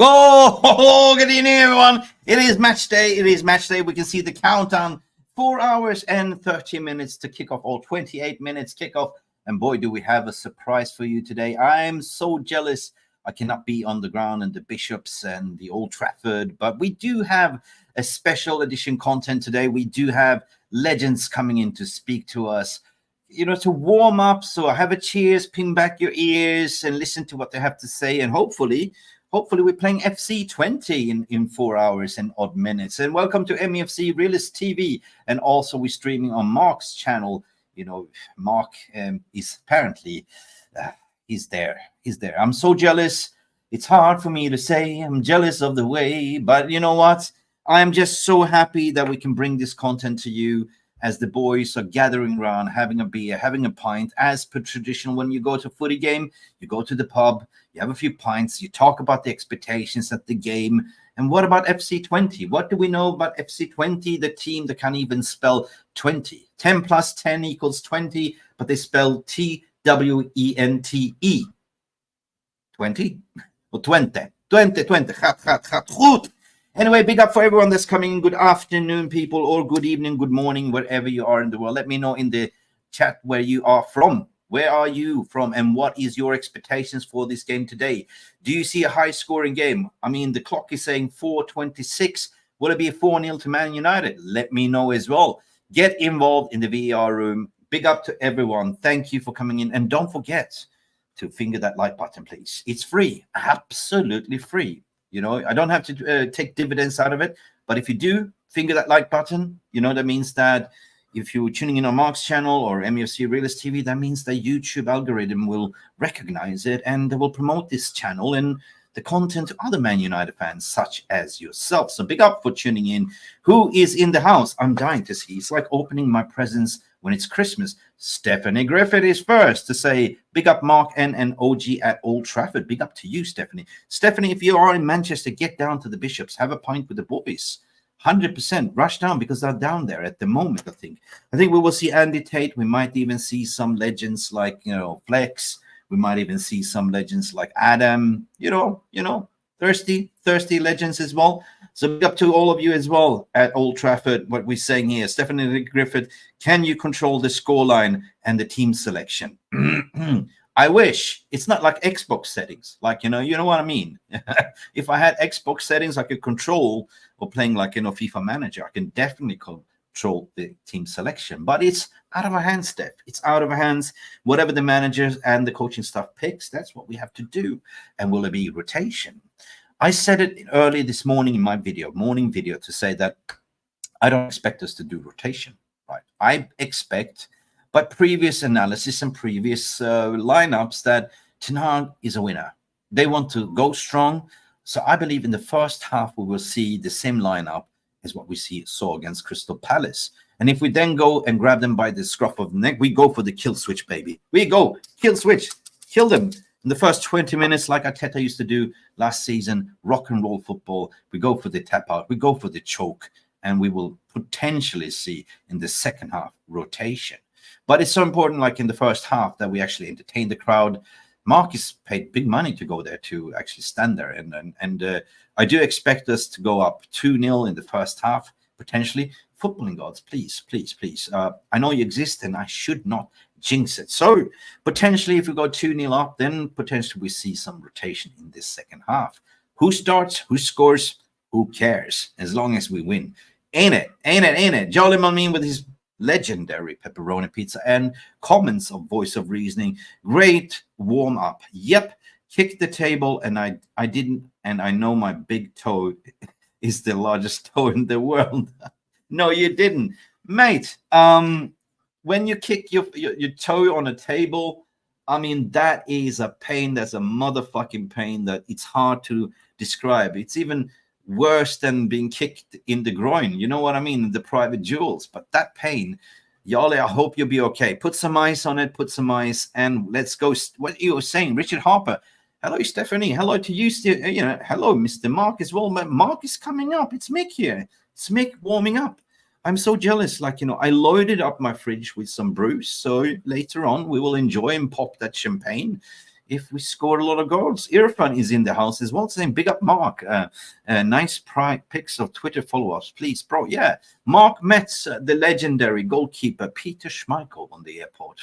Oh, good evening, everyone. It is match day. It is match day. We can see the countdown. 4 hours and 30 minutes to kick off, or 28 minutes kickoff. And boy, do we have a surprise for you today. I'm so jealous I cannot be on the ground and the Bishops and the Old Trafford, but we do have a special edition content today. We do have legends coming in to speak to us, to warm up. So have a cheers, pin back your ears and listen to what they have to say. And hopefully we're playing FC Twente in 4 hours and odd minutes. And welcome to MEFC Realist TV. And also we're streaming on Mark's channel. Mark is apparently, he's there. I'm so jealous. It's hard for me to say I'm jealous of the way, but you know what? I'm just so happy that we can bring this content to you as the boys are gathering around, having a beer, having a pint, as per tradition. When you go to a footy game, you go to the pub, you have a few pints, you talk about the expectations at the game. And what about FC Twente? What do we know about FC Twente, the team that can't even spell 20? 10 plus 10 equals 20, but they spell Twente. 20? Or Twente. Goed. Anyway, big up for everyone that's coming in. Good afternoon, people, or good evening, good morning, wherever you are in the world. Let me know in the chat where you are from. Where are you from, and what is your expectations for this game today? Do you see a high-scoring game? I mean, the clock is saying 4:26. Will it be a 4-0 to Man United? Let me know as well. Get involved in the VAR room. Big up to everyone. Thank you for coming in. And don't forget to finger that like button, please. It's free. Absolutely free. I don't have to take dividends out of it. But if you do finger that like button, that means that if you're tuning in on Mark's channel or MEFC Realist TV, that means the YouTube algorithm will recognize it and they will promote this channel and the content to other Man United fans, such as yourself. So big up for tuning in. Who is in the house? I'm dying to see. It's like opening my presents when it's Christmas. Stephanie Griffith is first to say, big up Mark and OG at Old Trafford. Big up to you, Stephanie. Stephanie, if you are in Manchester, get down to the Bishops. Have a pint with the boys. 100% rush down because they're down there at the moment. I think we will see Andy Tate. We might even see some legends like Flex. We might even see some legends like Adam. Thirsty legends as well. So big up to all of you as well at Old Trafford. What we're saying here, Stephanie Griffith, can you control the scoreline and the team selection? I wish. It's not like Xbox settings. Like, you know what I mean? If I had Xbox settings I could control, or playing like, FIFA Manager, I can definitely control the team selection. But it's out of our hands, Steph. It's out of our hands. Whatever the managers and the coaching staff picks, that's what we have to do. And will it be rotation? I said it early this morning in my morning video, to say that I don't expect us to do rotation. Right? I expect, but previous analysis and previous lineups, that Ten Hag is a winner. They want to go strong. So I believe in the first half we will see the same lineup as what we saw against Crystal Palace. And if we then go and grab them by the scruff of the neck, we go for the kill switch, baby. We go, kill switch, kill them. In the first 20 minutes, like Arteta used to do last season, rock and roll football. We go for the tap out, we go for the choke, and we will potentially see in the second half rotation. But it's so important, like in the first half, that we actually entertain the crowd. Marcus paid big money to go there, to actually stand there. And I do expect us to go up 2-0 in the first half, potentially. Footballing gods, please. I know you exist and I should not jinx it. So potentially if we go 2-0 up, then potentially we see some rotation in this second half. Who starts, who scores, who cares? As long as we win. Ain't it? Jolly Malmin with his legendary pepperoni pizza and comments of Voice of Reasoning. Great warm up. Yep, kicked the table and I didn't, and I know my big toe is the largest toe in the world. No, you didn't, mate. When you kick your toe on a table, I mean, that is a pain. That's a motherfucking pain that it's hard to describe. It's even worse than being kicked in the groin. You know what I mean? The private jewels. But that pain, Yali, I hope you'll be okay. Put some ice on it. Put some ice, and let's go. What you were saying, Richard Harper. Hello, Stephanie. Hello to you. Hello, Mr. Mark as well. Mark is coming up. It's Mick here. It's Mick warming up. I'm so jealous. I loaded up my fridge with some brews. So later on, we will enjoy and pop that champagne. if we score a lot of goals. Irfan is in the house as well, saying big up Mark. Nice pics of Twitter follow-ups, please, bro. Yeah, Mark Metz, the legendary goalkeeper Peter Schmeichel on the airport.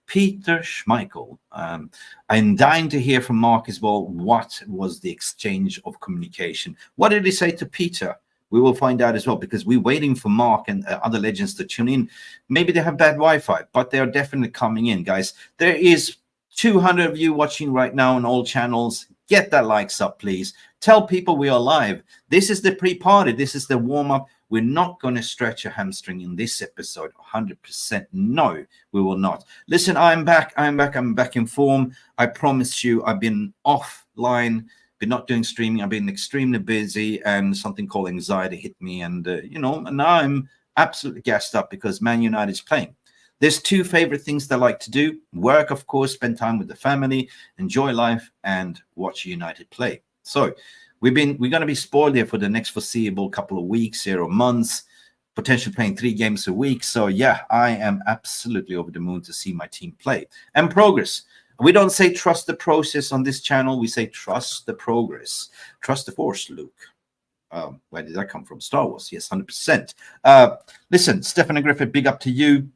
Peter Schmeichel. I'm dying to hear from Mark as well. What was the exchange of communication? What did he say to Peter? We will find out as well, because we're waiting for Mark and other legends to tune in. Maybe they have bad Wi-Fi, but they are definitely coming in, guys. There is 200 of you watching right now on all channels. Get that likes up, please. Tell people we are live. This is the pre-party. This is the warm-up. We're not going to stretch a hamstring in this episode. 100% no, we will not. Listen, I'm back. I'm back in form. I promise you, I've been offline, been not doing streaming. I've been extremely busy, and something called anxiety hit me. And, and now I'm absolutely gassed up because Man United is playing. There's two favorite things that I like to do. Work, of course, spend time with the family, enjoy life, and watch United play. So we're going to be spoiled here for the next foreseeable couple of weeks here or months, potentially playing 3 games a week. So yeah, I am absolutely over the moon to see my team play and progress. We don't say trust the process on this channel. We say trust the progress. Trust the force, Luke. Where did that come from? Star Wars. Yes, 100%. Listen, Stephanie Griffith, big up to you.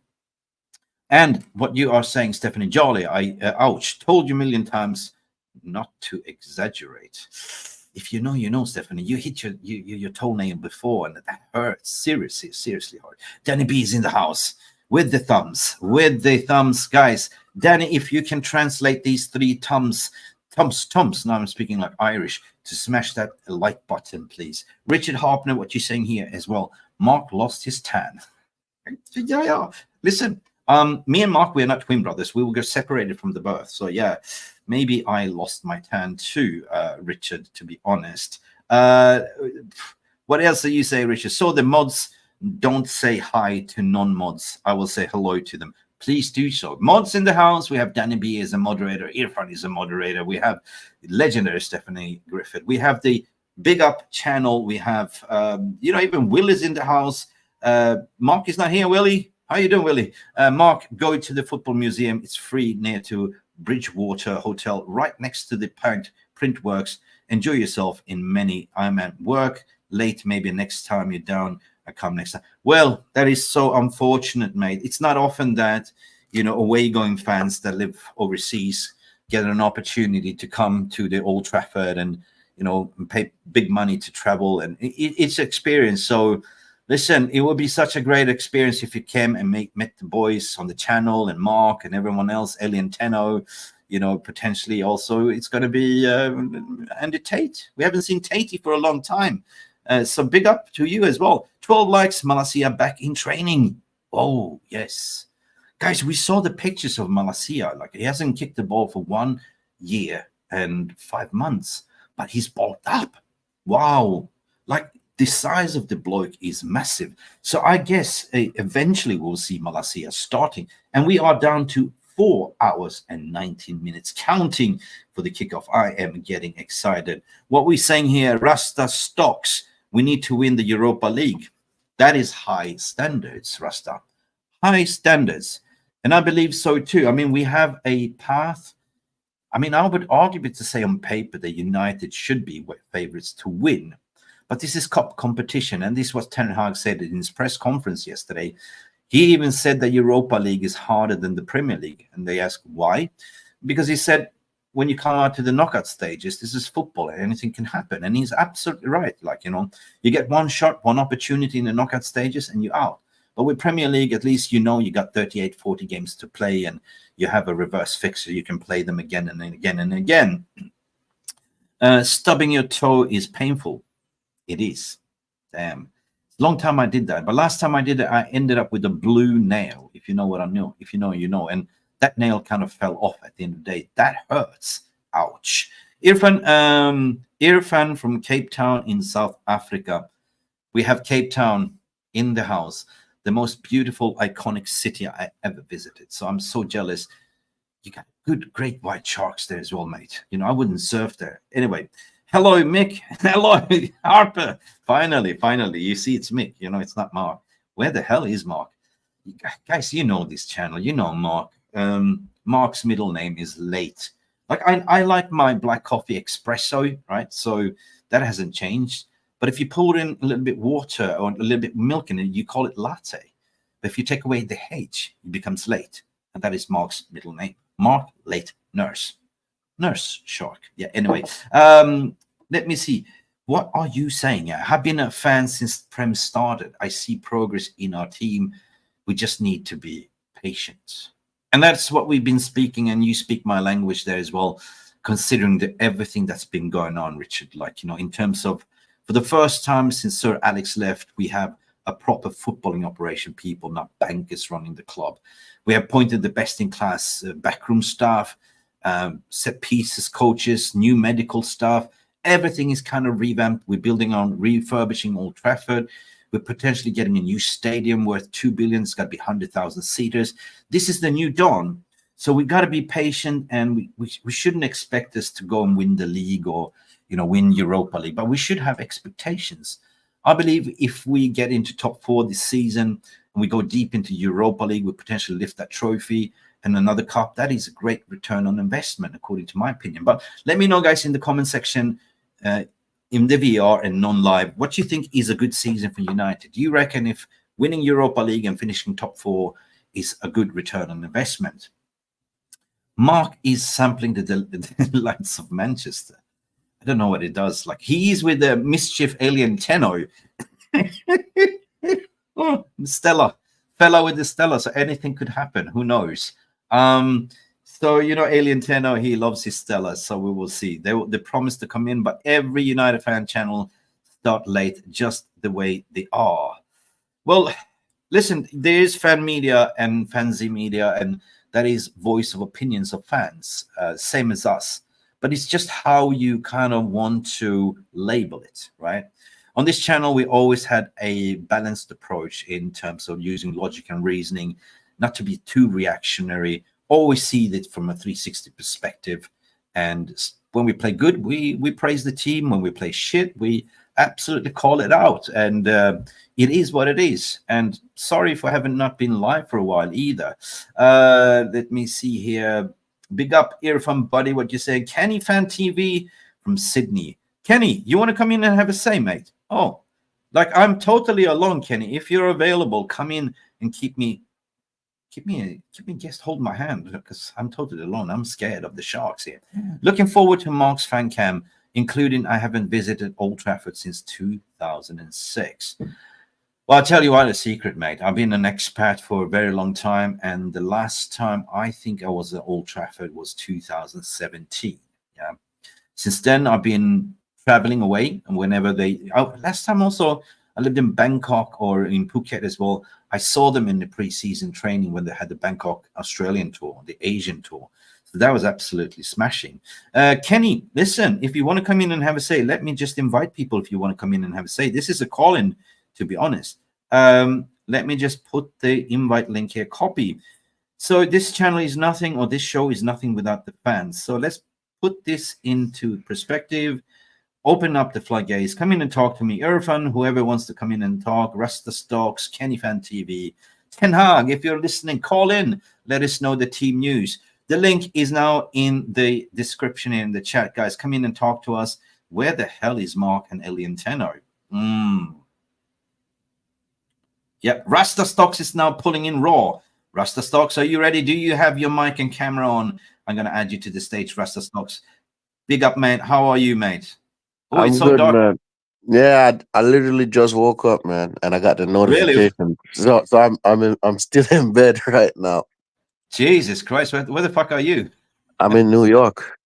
And what you are saying, Stephanie Jolly, ouch, told you a million times not to exaggerate. If you know, you know, Stephanie. You hit your toenail before, and that hurts. Seriously hurt. Danny B is in the house with the thumbs, guys. Danny, if you can translate these 3 thumbs. Now I'm speaking like Irish. To smash that like button, please. Richard Harpner, what you're saying here as well. Mark lost his tan. Yeah. Listen. Me and Mark, we are not twin brothers. We will get separated from the birth. So yeah, maybe I lost my tan too, Richard, to be honest. What else do you say, Richard? So the mods, don't say hi to non-mods. I will say hello to them. Please do so. Mods in the house. We have Danny B as a moderator. Irfan is a moderator. We have legendary Stephanie Griffith. We have the Big Up channel. We have, even Will is in the house. Mark is not here, Willie. How you doing, Willie? Mark, go to the football museum. It's free near to Bridgewater Hotel, right next to the print works. Enjoy yourself in many. I'm at work late. Maybe next time you're down, I come next time. Well, that is so unfortunate, mate. It's not often that, away-going fans that live overseas get an opportunity to come to the Old Trafford and, pay big money to travel. And it's experience. So, listen, it would be such a great experience if you came and met the boys on the channel and Mark and everyone else, Ellie and Tenno, potentially also it's going to be Andy Tate. We haven't seen Tatey for a long time. So big up to you as well. 12 likes, Malacia back in training. Oh, yes. Guys, we saw the pictures of Malacia. Like, he hasn't kicked the ball for 1 year and 5 months, but he's bulked up. Wow. Like, the size of the bloke is massive. So I guess eventually we'll see Malacia starting. And we are down to 4 hours and 19 minutes counting for the kickoff. I am getting excited. What we're saying here, Rasta Stocks, we need to win the Europa League. That is high standards, Rasta. High standards. And I believe so too. I mean, we have a path. I mean, I would argue to say on paper that United should be favorites to win. But this is cup competition, and this is what Ten Hag said in his press conference yesterday. He even said that Europa League is harder than the Premier League. And they asked why? Because he said, when you come out to the knockout stages, this is football and anything can happen. And he's absolutely right. Like, you get one shot, one opportunity in the knockout stages and you're out. But with Premier League, at least you got 38, 40 games to play, and you have a reverse fixture. You can play them again and again and again. Stubbing your toe is painful. It is. Damn. Long time I did that. But last time I did it, I ended up with a blue nail. If you know what I know. If you know, you know. And that nail kind of fell off at the end of the day. That hurts. Ouch. Irfan from Cape Town in South Africa. We have Cape Town in the house. The most beautiful, iconic city I ever visited. So I'm so jealous. You got great white sharks there as well, mate. I wouldn't surf there. Anyway. Hello, Mick. Hello, Harper. Finally. You see, it's Mick. It's not Mark. Where the hell is Mark? Guys, you know this channel. You know Mark. Mark's middle name is Late. Like I like my black coffee espresso, right? So that hasn't changed. But if you pour in a little bit water or a little bit milk in it, you call it latte. But if you take away the H, it becomes late. And that is Mark's middle name. Mark Late Nurse. Nurse Shark. Yeah, anyway. Let me see. What are you saying? Yeah, I've been a fan since Prem started. I see progress in our team. We just need to be patient. And that's what we've been speaking, and you speak my language there as well, considering everything that's been going on, Richard. Like, in terms of, for the first time since Sir Alex left, we have a proper footballing operation, people, not bankers running the club. We have appointed the best in class backroom staff, set pieces coaches, new medical staff. Everything is kind of revamped. We're building on refurbishing Old Trafford. We're potentially getting a new stadium worth 2 billion. It's got to be 100,000 seaters. This is the new dawn. So we got to be patient, and we shouldn't expect us to go and win the league or win Europa League, but we should have expectations. I believe if we get into top four this season and we go deep into Europa League, we potentially lift that trophy and another cup. That is a great return on investment, according to my opinion. But let me know, guys, in the comment section, in the VR and non-live, what you think is a good season for United. Do you reckon if winning Europa League and finishing top four is a good return on investment? Mark is sampling the lights of Manchester. I don't know what it does. Like, he is with the mischief alien Tenno. Oh, Stella. Fella with the Stella. So anything could happen. Who knows? So, Alien Tenno, he loves his Stella. So we will see. They promised to come in, but every United fan channel start late, just the way they are. Well, listen, there is fan media and fancy media, and that is voice of opinions of fans, same as us. But it's just how you kind of want to label it, right? On this channel, we always had a balanced approach in terms of using logic and reasoning, not to be too reactionary, always see it from a 360 perspective. And when we play good, we praise the team. When we play shit, we absolutely call it out. And it is what it is. And sorry if I haven't not been live for a while either. Let me see here. Big up Irfan buddy, what you say? Kenny Fan TV from Sydney. Kenny, you want to come in and have a say, mate? Oh, like, I'm totally alone, Kenny. If you're available, come in and keep me guest, hold my hand, because I'm totally alone. I'm scared of the Sharks here. Looking forward to Mark's fan cam, including I haven't visited Old Trafford since 2006. Well, I'll tell you what, a secret, mate. I've been an expat for a very long time, and the last time I think I was at Old Trafford was 2017. Yeah. Since then, I've been traveling away, and whenever last time also, I lived in Bangkok or in Phuket as well. I saw them in the pre-season training when they had the Bangkok Australian tour, the Asian tour. So that was absolutely smashing. Kenny, listen, if you want to come in and have a say, let me just invite people if you want to come in and have a say. This is a call-in, to be honest. Let me just put the invite link here, copy. So this channel is nothing, or this show is nothing without the fans. So let's put this into perspective. Open up the floodgates. Come in and talk to me. Irfan, whoever wants to come in and talk. Rasta Stocks, Kenny Fan TV. Ten Hag, if you're listening, call in. Let us know the team news. The link is now in the description in the chat, guys. Come in and talk to us. Where the hell is Mark and Alien Tenno? Yeah, Rasta Stocks is now pulling in raw. Rasta Stocks, are you ready? Do you have your mic and camera on? I'm going to add you to the stage, Rasta Stocks. Big up, mate. How are you, mate? Oh, I'm it's so good, dark. man. Yeah, I literally just woke up, man, and I got the Really? notification. So I'm still in bed right now. Jesus Christ, where the fuck are you? I'm in New York.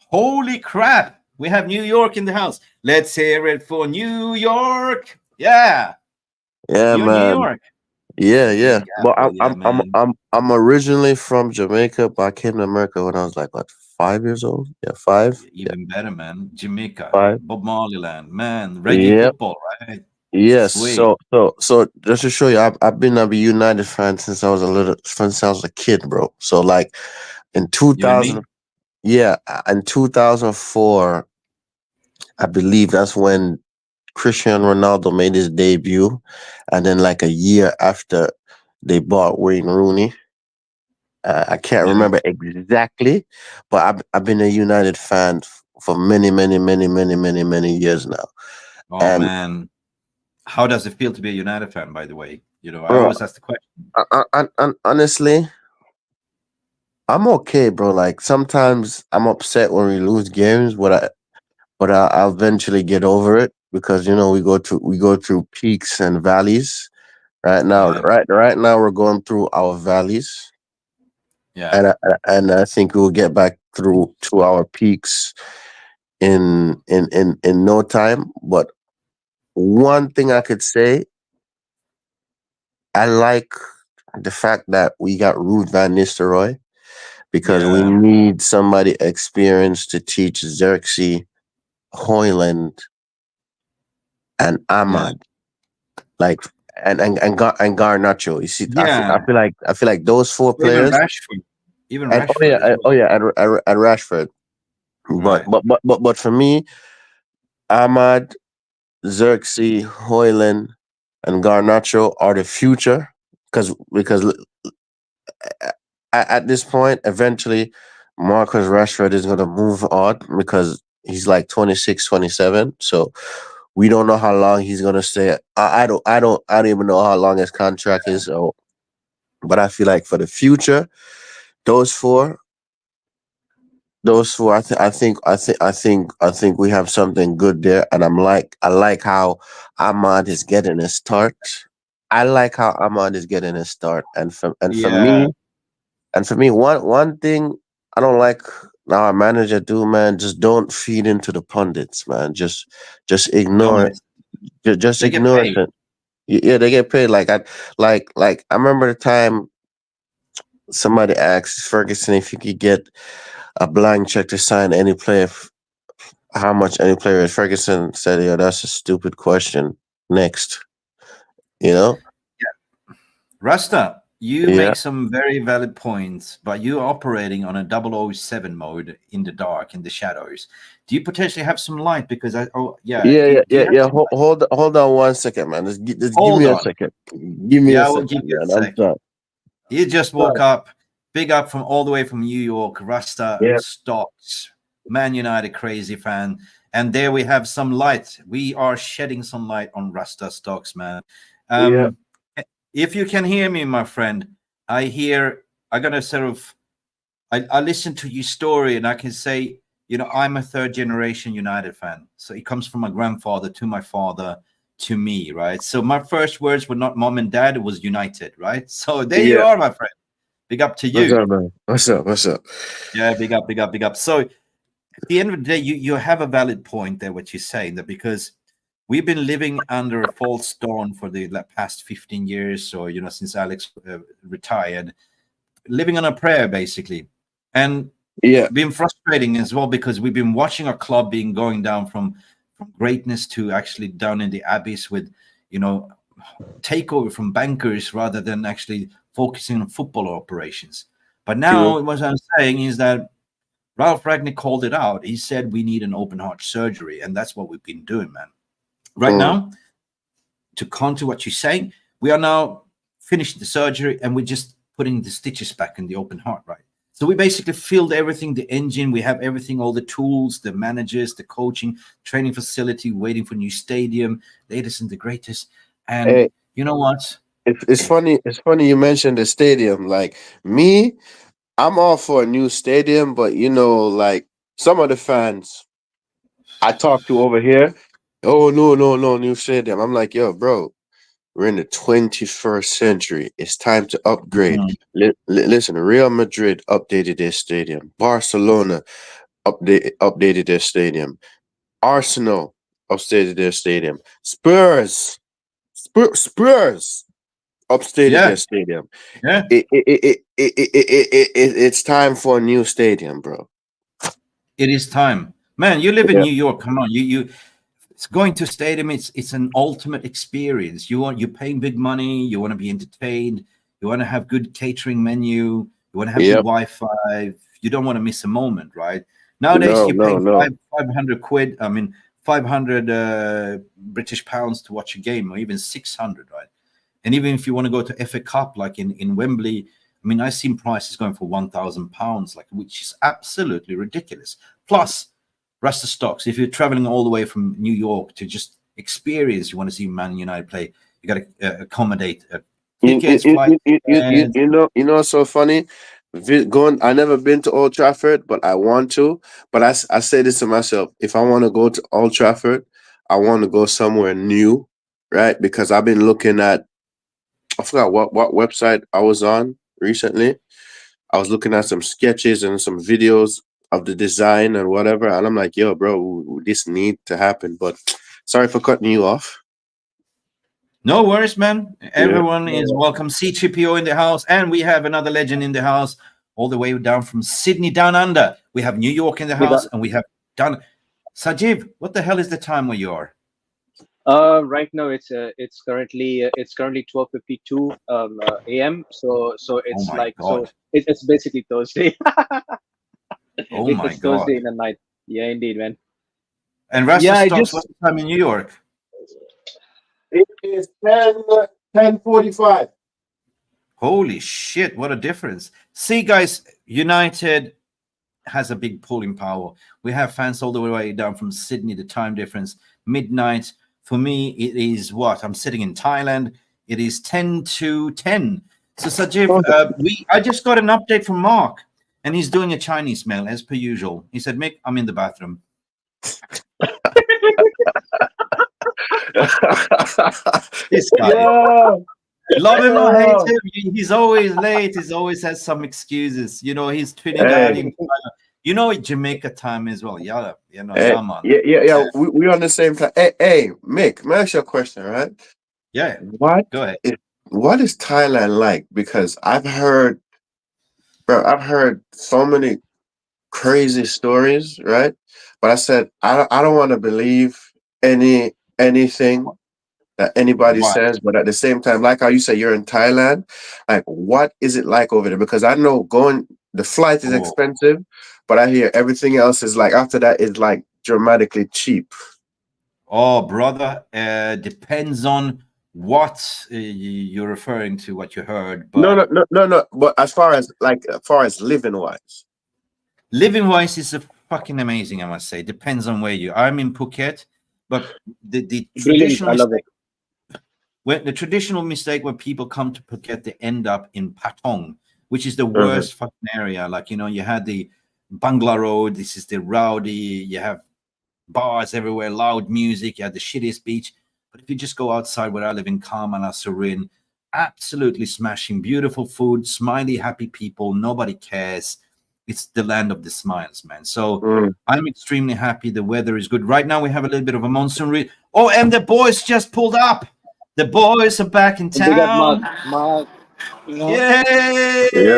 Holy crap! We have New York in the house. Let's hear it for New York. Yeah, Yeah, you're New man. York. Yeah. Big But Apple, yeah, man. I'm originally from Jamaica, but I came to America when I was like what 5 years old. Yeah, five. Yeah, Even better, man. Jamaica, 5. Bob Marley land, man. Reggae Yep. football, right? Yes. Sweet. So just to show you, I've been a United fan since I was a kid, bro. So like in You and me. 2000, yeah, in 2004, I believe that's when Cristiano Ronaldo made his debut, and then like a year after, they bought Wayne Rooney. I can't Yeah. remember exactly, but I've been a United fan for many, many, many, many, many, many years now. Oh And man, how does it feel to be a United fan? By the way, I bro, always ask the question. honestly, I'm okay, bro. Like sometimes I'm upset when we lose games, I'll eventually get over it because we go through peaks and valleys. Yeah, Right now we're going through our valleys, yeah, and I think we'll get back through to our peaks in no time. But one thing I could say, I like the fact that we got Ruud van Nistelrooy because we yeah, need somebody experienced to teach Xerxes, Hoyland, and yeah, Ahmad, like and Garnacho. You see, yeah. I feel like those four Even players, Rashford, even and Rashford as oh well. yeah, and Rashford. But Right. for me, Ahmad, Xerxes, Hoyland, and Garnacho are the future because at this point, eventually, Marcus Rashford is going to move on because he's like 26, 27. So we don't know how long he's going to stay. I don't even know how long his contract is. So, but I feel like for the future, those four, those four, I think we have something good there. And I like how Ahmad is getting a start. I like how Ahmad is getting a start. For Yeah. me, one thing I don't like now our manager do, man, just don't feed into the pundits, man. Just Don't ignore it. miss. Just They get ignore paid. it. Yeah, they get paid. I remember the time somebody asked Ferguson if he could get a blank check to sign any player, how much any player is. Ferguson said, "Yeah, that's a stupid question." Next, you know? Rasta, you Yeah, make some very valid points, but you're operating on a 007 mode in the dark, in the shadows. Do you potentially have some light? Because yeah, yeah, yeah, do you yeah, have yeah. some light? Hold on one second, man. Just give me Hold a on. second. Give me a Yeah, I will give second, you a man. I'm sec. sorry. You just woke up. Big up from all the way from New York, Rasta Yeah, Stocks, Man United crazy fan. And there we have some light. We are shedding some light on Rasta Stocks, man. yeah. Um, if you can hear me, my friend, I'm gonna sort of I listen to your story and I can say, I'm a third generation United fan. So it comes from my grandfather to my father to me, right? So my first words were not mom and dad, it was United, right? So there you Yeah. are, my friend. Big up to What's you. up, man? What's up? What's up? Yeah, big up, big up, big up. So at the end of the day, you have a valid point there, what you're saying, that because we've been living under a false dawn for the past 15 years, or since Alex retired, living on a prayer basically, and Yeah. been frustrating as well because we've been watching our club being going down from greatness to actually down in the abyss with you know takeover from bankers rather than actually focusing on football operations. But True. now what I'm saying is that Ralph Ragnick called it out. He said we need an open heart surgery, and that's what we've been doing, man. Right Mm. now, to counter what you're saying, we are now finished the surgery and we're just putting the stitches back in the open heart, right? So we basically filled everything, the engine, we have everything, all the tools, the managers, the coaching, training facility, waiting for new stadium, latest and the greatest. And Hey, you know what? it's funny. It's funny you mentioned the stadium. Like me, I'm all for a new stadium, but like some of the fans I talk to over here, oh no, no, no, new stadium. I'm like, yo, bro, we're in the 21st century. It's time to upgrade. Mhm. Listen, Real Madrid updated their stadium. Barcelona updated their stadium. Arsenal updated their stadium. Spurs updated Yeah, their stadium. yeah, It's time for a new stadium, bro. it is time. Man, you live in Yeah, New York. Come on, you it's going to stadium. It's an ultimate experience. You're paying big money. You want to be entertained. You want to have good catering menu. You want to have good yep. Wi-Fi. You don't want to miss a moment, right? Nowadays, No, you're no, paying no. 500 quid. I mean, 500 British pounds to watch a game, or even 600, right? And even if you want to go to FA Cup, like in Wembley, I mean, I've seen prices going for £1,000, like, which is absolutely ridiculous. Plus, Rasta Stocks. If you're traveling all the way from New York to just experience, you want to see Man United play, you got to accommodate tickets, flight, and You know, so funny. Going, I never been to Old Trafford, but I want to. But I say this to myself: if I want to go to Old Trafford, I want to go somewhere new, right? Because I've been looking at, I forgot what website I was on recently. I was looking at some sketches and some videos of the design and whatever, and I'm like, yo, bro, this need to happen. But sorry for cutting you off. no worries, man. Yeah. Everyone is welcome. C3PO in the house, and we have another legend in the house, all the way down from Sydney down under. We have New York in the house, and we have done. Sajiv, what the hell is the time where you are? Right now it's currently 12:52 a.m. So Oh it's my like god! it's basically Thursday. Oh my It's Thursday god! in the night. Yeah, indeed, man. And Rasta Yeah, I Stocks, just what's the time in New York? It is 10:45. Holy shit! What a difference! See, guys, United has a big pulling power. We have fans all the way down from Sydney. The time difference, midnight. For me, it is what I'm sitting in Thailand. It is 10 to 10. So Sajiv, I just got an update from Mark, and he's doing a Chinese mail as per usual. He said, "Mick, I'm in the bathroom." This guy, Yeah. love him or hate Oh. him, he's always late. He's always has some excuses. You know, he's Hey, Trinidadian. You know, Jamaica time as well. Yeah, you know, hey, yeah, man. yeah. We on the same time. Hey, Mick, may I ask you a question, right? Yeah, What go ahead. is what is Thailand like? Because I've heard so many crazy stories, right? But I said I don't want to believe anything that anybody Right. says, but at the same time, like how you say you're in Thailand, like what is it like over there? Because I know the flight is Oh, expensive, but I hear everything else is like after that is like dramatically cheap. oh, brother. Depends on what you're referring to, what you heard. But No. But as far as living wise, living wise is a fucking amazing, I must say. Depends on where you. I'm in Phuket, but the brilliant. traditional I love it. mistake when people come to Phuket, they end up in Patong, which is the Mhm. worst fucking area. Like, you know, you had the Bangla Road. This is the rowdy. You have bars everywhere, loud music. You had the shittiest beach. But if you just go outside where I live in Kamala, Surin, absolutely smashing, beautiful food, smiley, happy people. Nobody cares. It's the land of the smiles, man. So Mm. I'm extremely happy. The weather is good. Right now, we have a little bit of a monsoon. Oh, and the boys just pulled up. The boys are back in Big up, Mark. town. Mark, you know Yeah,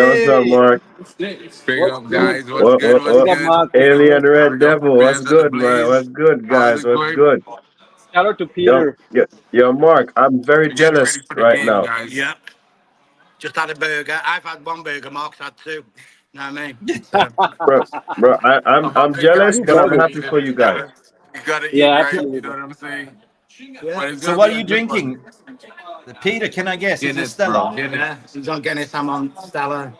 what's up, Yay! Mark? Big what's up, good? guys. What's good? What's Big up, good? Mark. Alien Red Big up Devil, what's Bears of the good, man? Blaze. What's good, How's guys? it What's going? good? Shout out to Yo, Peter. yo, Mark, I'm very We're getting jealous ready for the right game, now. guys. Yep. Just had a burger. I've had one burger. Mark's had two. You know what I mean? So, Bro, I'm Hey guys, jealous, Two you but I'm burgers. gotta happy eat it. for you guys. You gotta eat, Yeah, right? You know absolutely. what I'm saying? yeah. But it's So gonna what be are a you good one. drinking? Peter, can I guess? Is it Guinness, bro. Stella? Guinness. Yeah. He's on Guinness. I'm on Stella.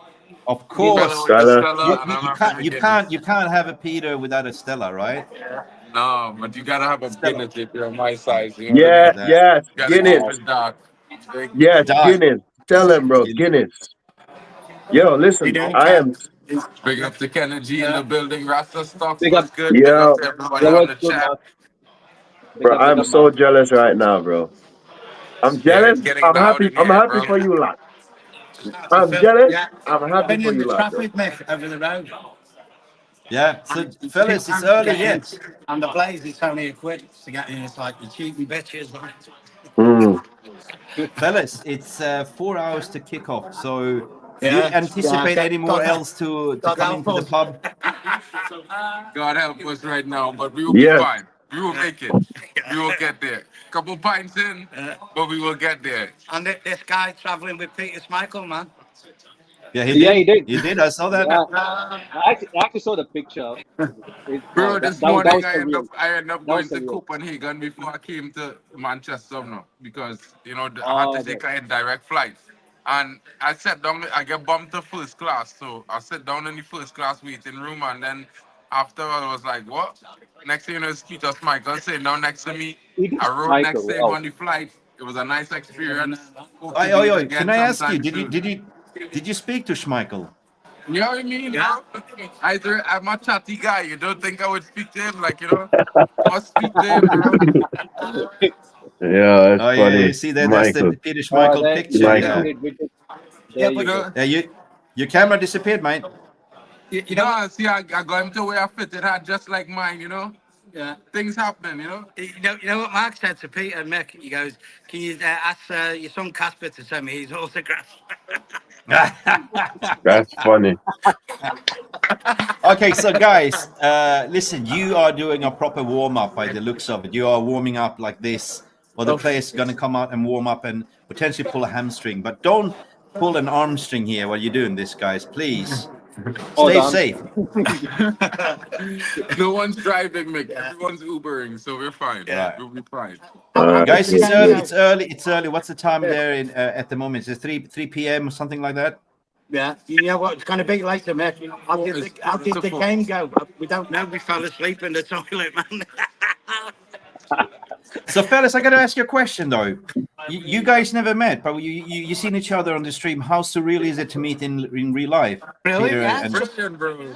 Of Guinness. Stella course. with the Tyler, You, Stella, and you, I'm you having can't the you Guinness. can't you can't have a Peter without a Stella, right? No, but you gotta have a Stella. Guinness if you're my Oh, size. You know what I look yeah, mean? at that. yes, You gotta keep Guinness. Wow. it dark. Big Yes, Dark. Guinness. Tell him, bro, Guinness. Guinness. Yo, You listen, doing, I Ken? am, Big up to Kennedy in the building. Rasta Stocks, Big up. what's good? Big up yo, to everybody Yeah, on what's the good, chat. Mark? Big I'm up, Mark. so jealous right now, bro. I'm Yeah, jealous. it's getting loud in I'm here, happy bro. for you lot. That's a I'm Phil. jealous. Yeah. I'm happy Been for in you the lot, bro. Trafford, Mick, over the road. Yeah. And So it's fellas, it's £2 to early get in. yet. And the Blaze, it's only a quid to get in. It's like you cheating bitches. Right? Mm. Fellas, it's 4 hours to kick off. So do you Yeah. Yeah. anticipate any more else to God come help into the us. pub? God help us right now, but we will be Yes. fine. We will make it. We will get there. Couple pints in, but we will get there. And this guy travelling with Peter Schmeichel, man. Yeah, he Yeah, he did. did. He did. I saw that. Yeah, I actually saw the picture. Wow, Bro, that, this that, was- that morning was surreal. I end up That was going to surreal. Copenhagen before I came to Manchester no, because you know I had to Oh, take okay. a direct flight. And I sat down, I get bumped to first class. So I sat down in the first class waiting room. And then after I was like, what? Next thing you know, it's Peter Michael sitting down next to me. It I is rode next Michael. to him Wow. on the flight. It was a nice experience. Hope to Oi, do oi, it oi. Can again I ask you? sometime soon. Did you speak to Schmeichel? You know what I mean? Yeah. I'm a chatty guy. You don't think I would speak to him? Like, must speak to him, bro. Yeah, that's Oh yeah, you funny. see that? That's the Michael. Peter Schmeichel There, picture. we Yeah, Michael. did. We did. Yeah, There you but go. yeah. Your camera disappeared, mate. you know, No, see, I got him to wear a fitted hat just like mine. yeah. Things happening. You know what Mark said to Peter and Mick? He goes, "Can you ask your son Casper to send me his autograph?" That's funny. Okay, so guys, listen. You are doing a proper warm up by the looks of it. You are warming up like this, or the Oh. players are going to come out and warm up and potentially pull a hamstring. But don't pull an arm string here while you're doing this, guys. Please Oh, stay done. safe. No one's driving, Mick. Everyone's Ubering, so we're fine. Right. We'll be fine. Guys, Okay, it's early. good. It's early. It's early. What's the time there at the moment? Is it 3 p.m. or something like that? Yeah, you know what? It's going to be later, Mick. How did the game go? We don't know. We fell asleep in the toilet, man. So, fellas, I got to ask you a question though. You guys never met, but you seen each other on the stream. How surreal is it to meet in real life? Really? Peter Yeah. and Brilliant, bro.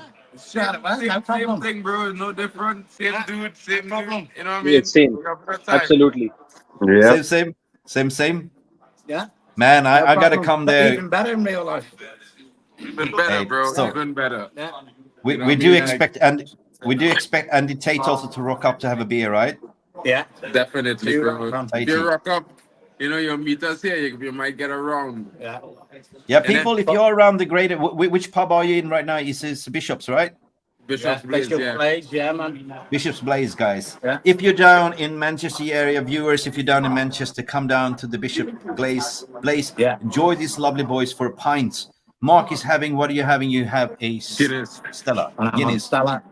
Yeah, well, no Same problem. thing, bro. No different. Same Yeah, dude, same no problem. dude. You know what I Yeah, mean? same. We have a good time. Absolutely. Yeah. same. Yeah, Man, no I got to problem. come But there. even better in real life. Even better, Hey, bro. so Even better. Yeah. we, You know we what I do mean? expect Andy Tate also to rock up to have a beer, right? Yeah. Definitely, Two bro. rounds. If you 80. rock up, you'll meet us here. You might get around. Yeah. Yeah, And then, people, if you're around the greater, which pub are you in right now? It's Bishops, right? Bishop's Blaze, Bishop yeah. Blaze, yeah, man. Bishop's Blaze, guys. Yeah. If you're down in Manchester area, viewers, if you're down in Manchester, come down to the Bishop Blaze. Yeah. Enjoy these lovely boys for a pint. Mark is having, what are you having? You have a Guinness. Stella. And I'm on Guinness. Stella.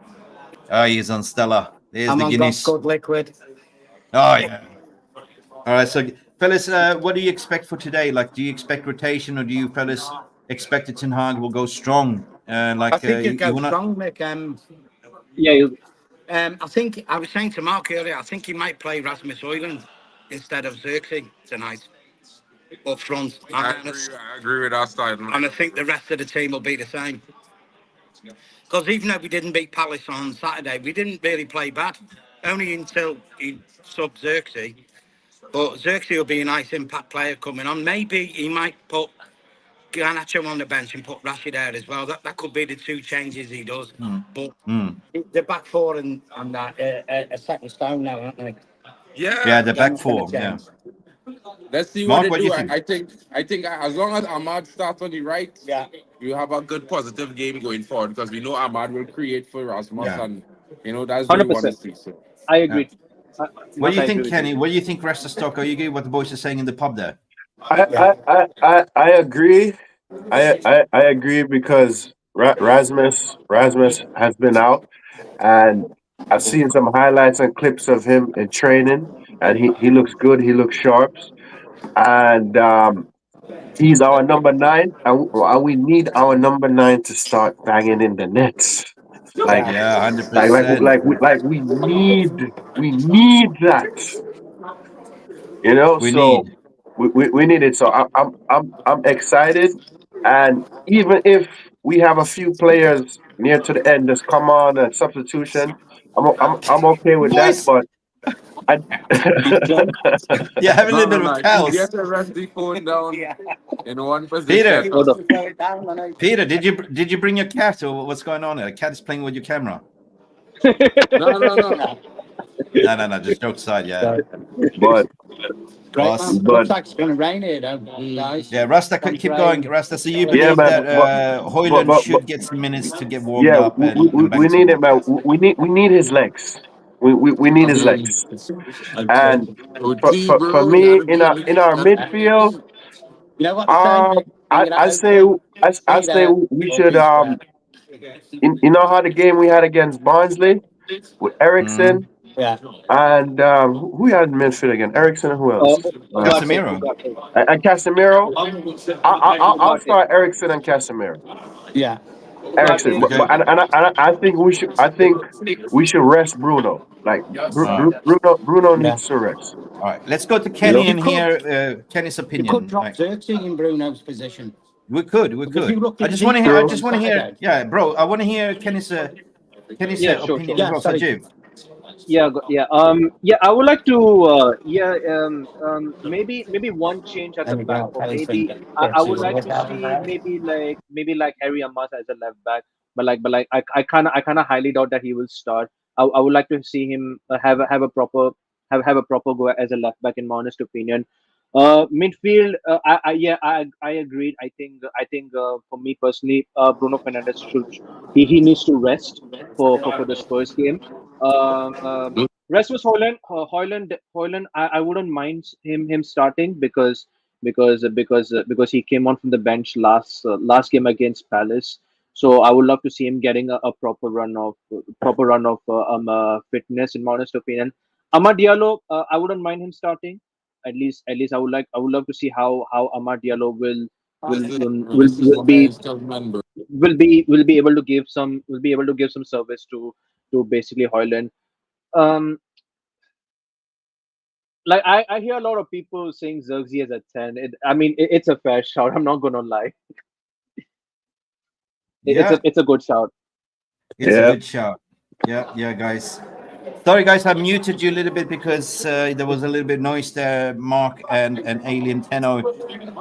Oh, he's on Stella. There's I'm the on Guinness. God's Good Liquid. Oh, yeah. All right, so fellas, what do you expect for today? Like, do you expect rotation, or do you fellas expect that Ten Hag will go strong? I think it you goes wanna? strong, Mick. Yeah, I think I was saying to Mark earlier, I think he might play Rasmus Højlund instead of Xerxes tonight up front. I agree with our style. And I think the rest of the team will be the same. Because even though we didn't beat Palace on Saturday, we didn't really play bad. Only until he subbed Xerxes. But Xerxes will be a nice impact player coming on. Maybe he might put Garnacho on the bench and put Rashid there as well. That could be the two changes he does. But the back four and that are set in stone now, aren't they? Yeah, the Yeah. back four. Yeah. Let's see what Mark, they what do do. you think? I think as long as Ahmad starts on the right, Yeah. you have a good positive game going forward because we know Ahmad will create for Rasmus Yeah. and that's what we want to 100%. see. So I agree. What do you I think, agree with Kenny? you. What do you think, Rasta Stock? Are you agree what the boys are saying in the pub there? I agree. I agree because Rasmus has been out, and I've seen some highlights and clips of him in training, and he looks good. He looks sharp, and he's our number 9, and we need our number 9 to start banging in the nets. Like Yeah, 100%. we need that. We So need. we need it. So I'm excited, and even if we have a few players near to the end that's come on a substitution, I'm okay with that. Boys, But I He's drunk. you're having a no, little no, bit no. of If you chaos. get to rest the phone down in one Peter, position. Hold on. Peter, did you bring your cat, or what's going on? A cat is playing with your camera. No. No, just joke aside. Yeah, but Great, boss. man. Looks like it's going to rain here, though, guys. Yeah, Rasta, From keep rain. going. Rasta, so you yeah, believe man. that But, Hoyland but, but should get some minutes to get warmed yeah, up and we back to need it, work. man. We need his legs. We need I his mean, legs. And OT, for bro. You me gotta be in the in our midfield, You know what they're saying? Bring it I out say to I say Peter we or should Peter. you know how the game we had against Barnsley with Mm. Ericsson. Yeah. And who had midfield again? Ericsson and who else? Casemiro. Ugarte. And Casemiro. I'll Ugarte. start Ericsson and Casemiro. Yeah. Ericsson, Ugarte. but Okay. I think we should rest Bruno. Like Uh, Bruno Yeah. needs to rest. all right. Let's go to You Kenny know. and You could hear Kenny's you could opinion. drop Right. Xerxes in Bruno's position. We could. We Because if you could. looked I at his just want to hear. I impact True. on just want to hear. Saturday. Yeah, bro. I want to hear Kenny's Yeah, sure, opinion sure. as Yeah, well. sorry. Sajiv. Yeah, yeah. Yeah. I would like to. Maybe one change at There the we back, go. or Kelly's maybe finger. I would like to see maybe like Harry Amas as a left back, but I kind of highly doubt that he will start. I would like to see him have a proper go as a left back, in my honest opinion. Midfield, I agreed. I think for me personally, Bruno Fernandes he needs to rest for the Spurs game. Rest was Hoyland. Hoyland. I wouldn't mind him starting because he came on from the bench last game against Palace. So I would love to see him getting a proper run of fitness, in my honest opinion. Amad Diallo, I wouldn't mind him starting. At least I would love to see how Amad Diallo will will will, This is will what I be still remember. will be able to give some service to basically Hoyland. Um, like I hear a lot of people saying Xerxes at 10. It's a fair shout. I'm not gonna lie. Yeah, It's a good shout. it's a Yeah. good shout. Yeah, yeah, guys. Sorry, guys, I muted you a little bit because there was a little bit noise there, Mark and Alien Tenno.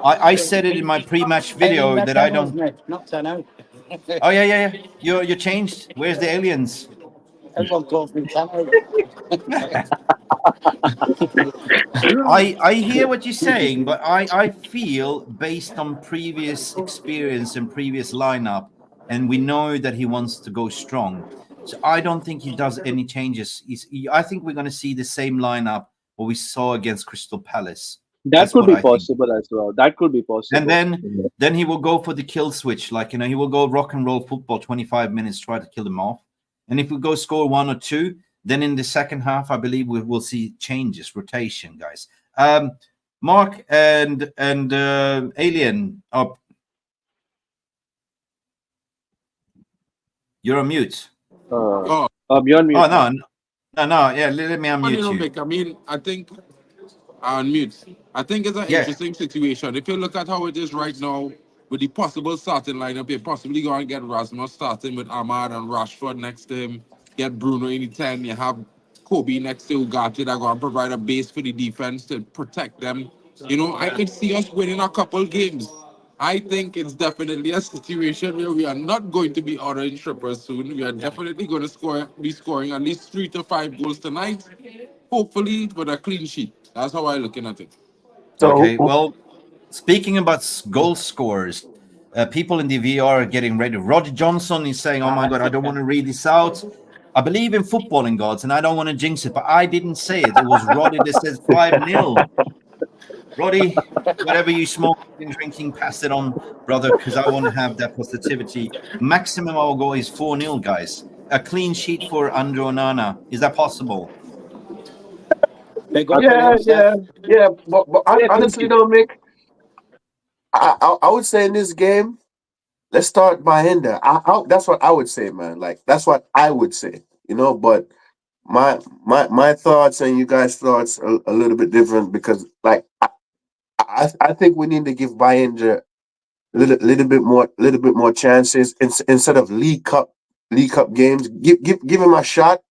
I said it in my pre-match Alien video Red that I Devils, don't. mate. Not 10 out. Oh yeah, yeah, yeah. You changed. Where's the aliens? Everyone calls me 10 out. I hear what you're saying, but I feel based on previous experience and previous lineup, and we know that he wants to go strong. So I don't think he does any changes. I think we're going to see the same lineup what we saw against Crystal Palace. That That's could what be I think. possible as well. That could be And possible. then he will go for the kill switch, like he will go rock and roll football, 25 minutes, try to kill them off. And if we go score one or two, then in the second half, I believe we will see changes, rotation, guys. Mark and Alien, up. You're on mute. Oh, You're on Oh mute now. no. Yeah, let me funny, unmute you. Vic. I mean, I think on mute. I think it's an Yeah. interesting situation. If you look at how it is right now, with the possible starting lineup, you're possibly going to get Rasmus starting with Ahmad and Rashford next to him. Get Bruno in the 10. You have Kobe next to Ugarte that going to provide a base for the defense to protect them. I could see us winning a couple games. I think it's definitely a situation where we are not going to be ordering strippers soon. We are definitely going to be scoring at least 3 to 5 goals tonight. Hopefully with a clean sheet. That's how I'm looking at it. So Okay. Well, speaking about goal scorers, people in the VR are getting ready. Roger Johnson is saying, "Oh my God, I don't want to read this out. I believe in footballing gods, and I don't want to jinx it, but I didn't say it. It was Roddy that says 5-0. Roddy, whatever you smoking and drinking, pass it on, brother, because I want to have that positivity. Maximum I'll go is 4-0, guys. A clean sheet for Andrew Onana. Is that possible? Big up for yeah, him, yeah, Seth. yeah. But Yeah, clean honestly, sheet. though, Mick, I would say in this game, let's start by Hinder. That's what I would say, man. Like that's what I would say. But my thoughts and you guys' thoughts are a little bit different because like I think we need to give Bayinja little bit more chances instead of League Cup games. Give him a shot.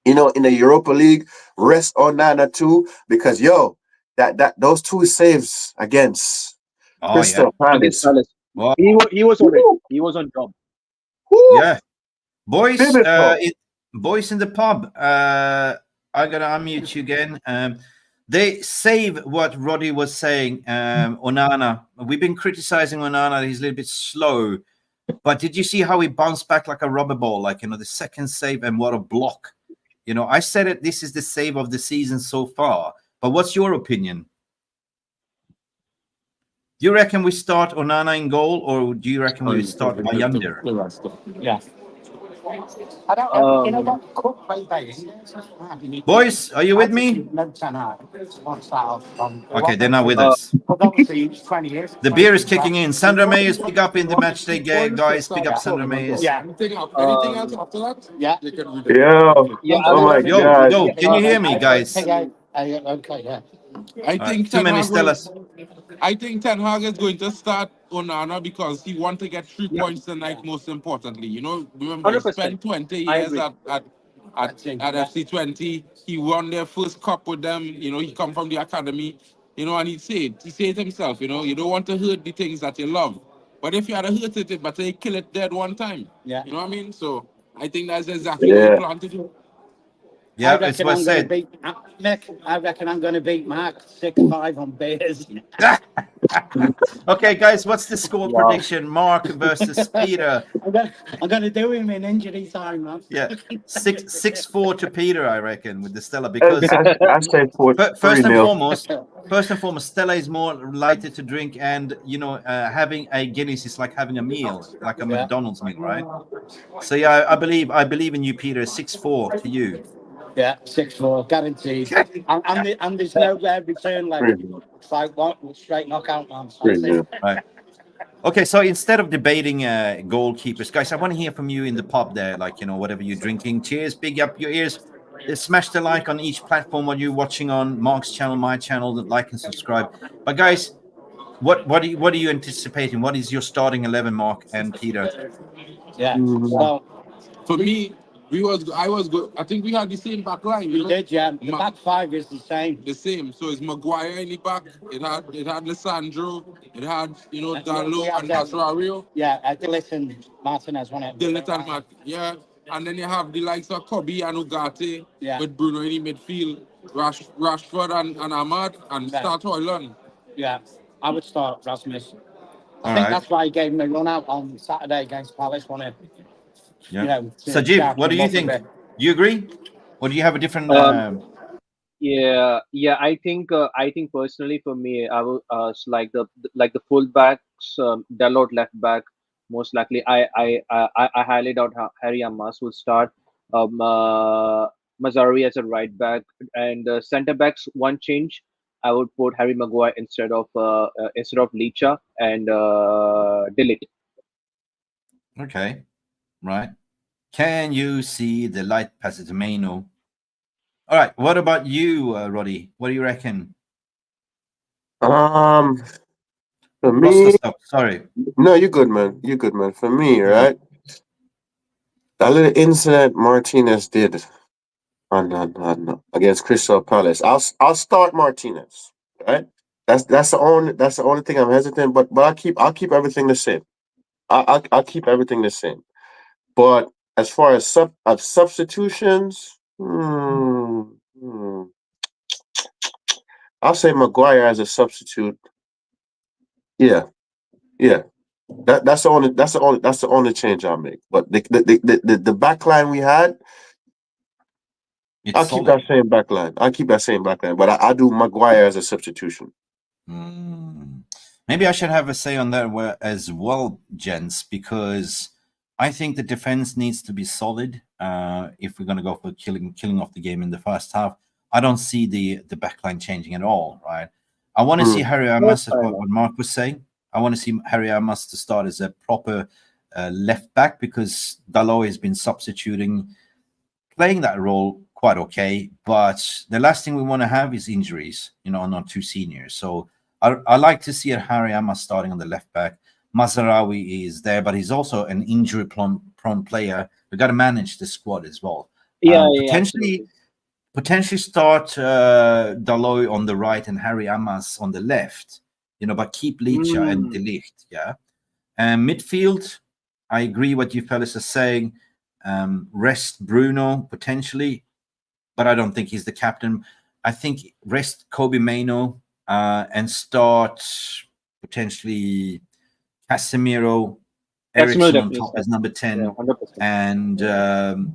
In the Europa League, rest on Nana too because that those two saves against Oh, yeah. Crystal Against Palace. Palace. Well, He was on it. Woo, He was on job. woo, yeah. Boys, pivotal. boys in the pub, I got to unmute you again. They save what Roddy was saying, Onana. We've been criticizing Onana. He's a little bit slow. But did you see how he bounced back like a rubber ball? Like, the second save and what a block. I said it. This is the save of the season so far. But what's your opinion? Do you reckon we start Onana in goal, or do you reckon we start Bayanda? Yeah. I don't, you know what? Cook play base. Boys, are you with me? Okay, they're not with us. But obviously, it's 20 years. The beer is kicking in. Sandra Mayers, pick up in the match day, guys. Pick up Sandra Mayers. Yeah. Anything else after that? Yeah. They can read it. Yo, Yeah, oh my god. Yo, can you hear me, guys? Okay, yeah. I All think right, too many Stellas. I think Ten Hag is going to start Onana because he wants to get 3 Yeah. points tonight. Most importantly, you know, remember he 100%. spent 20 I years agree. at FC 20. He won their first cup with them. You know, he come from the academy. You know, and he said himself, you know, you don't want to hurt the things that you love. But if you had to hurt it, but they kill it dead one time. Yeah. You know what I mean? So I think that's exactly what he Yeah. planned to do. Yeah, I it's reckon what I'm said. going to beat Mick. I reckon I'm going to beat Mark 6-5 on beers. Okay, guys, what's the score Wow. prediction? Mark versus Peter. I'm going to do him in injury time, man. Yeah, 6-4 to Peter, I reckon, with the Stella, because I say first and 3-0. foremost, Stella is more lighter to drink, and you know, having a Guinness is like having a meal, like a McDonald's meal, right? So yeah, I believe in you, Peter. 6-4 to you. Yeah, 6-4, guaranteed. And there's no return leg. It's like what? Straight knockout, man. That's it. Right. Okay, so instead of debating goalkeepers, guys, I want to hear from you in the pub there, like, you know, whatever you're drinking. Cheers, big up your ears. Smash the like on each platform what you're watching on, Mark's channel, my channel, like and subscribe. But guys, what are you anticipating? What is your starting 11, Mark and Peter? Yeah. So For me, I was good. I think we had the same back line. we did, yeah. The back five is the same. The same. So it's Maguire in the back. It had Lissandro. It had, you know, Dalot and Rosario. Yeah, Dillis and Martinez, wasn't it? Dillit and Matt. Yeah. And then you have the likes of Kobe and Ugarte with Bruno in the midfield, Rashford and Ahmad, and start Hoyland. Yeah, I would start Rasmus. I All think right. that's why he gave him a run out on Saturday against Palace, wasn't it? Yeah. You know, Sajid, what do you think? Do you agree? Or do you have a different? Yeah, I think personally for me, I will like the fullbacks, Dalot left back, most likely. I highly doubt Harry Amas will start. Mazzari as a right back, and centre backs one change. I would put Harry Maguire instead of Licha and Dillit. Okay, right. Can you see the light passes Maino? All right. What about you, Roddy? What do you reckon? For me, Rasta Stocks, sorry. no, you're good, man. You're good, man. For me, right? That little incident Martinez did on against Crystal Palace. I'll start Martinez, right? That's the only thing I'm hesitant, but I'll keep everything the same. I'll keep everything the same. But as far as substitutions, I'll say Maguire as a substitute. Yeah. That's the only change I'll make. But the back line we had, I'll keep that same back line. But I do Maguire as a substitution. Maybe I should have a say on that as well, gents, because I think the defense needs to be solid. If we're going to go for killing off the game in the first half, I don't see the backline changing at all. Right? I want to see Harry Amas, what Mark was saying. I want to see Harry Amas to start as a proper left back, because Dalot has been substituting, playing that role quite okay. But the last thing we want to have is injuries, you know, on our two seniors. So I like to see Harry Amas starting on the left back. Mazraoui is there, but he's also an injury-prone player. We've got to manage the squad as well. Potentially start Dalot on the right and Harry Amas on the left, you know, but keep Licha and De Ligt, yeah. And midfield, I agree what you fellas are saying. Rest Bruno potentially, but I don't think he's the captain. I think rest Kobe Maino and start potentially Casemiro, Ericsson on top as number 10, and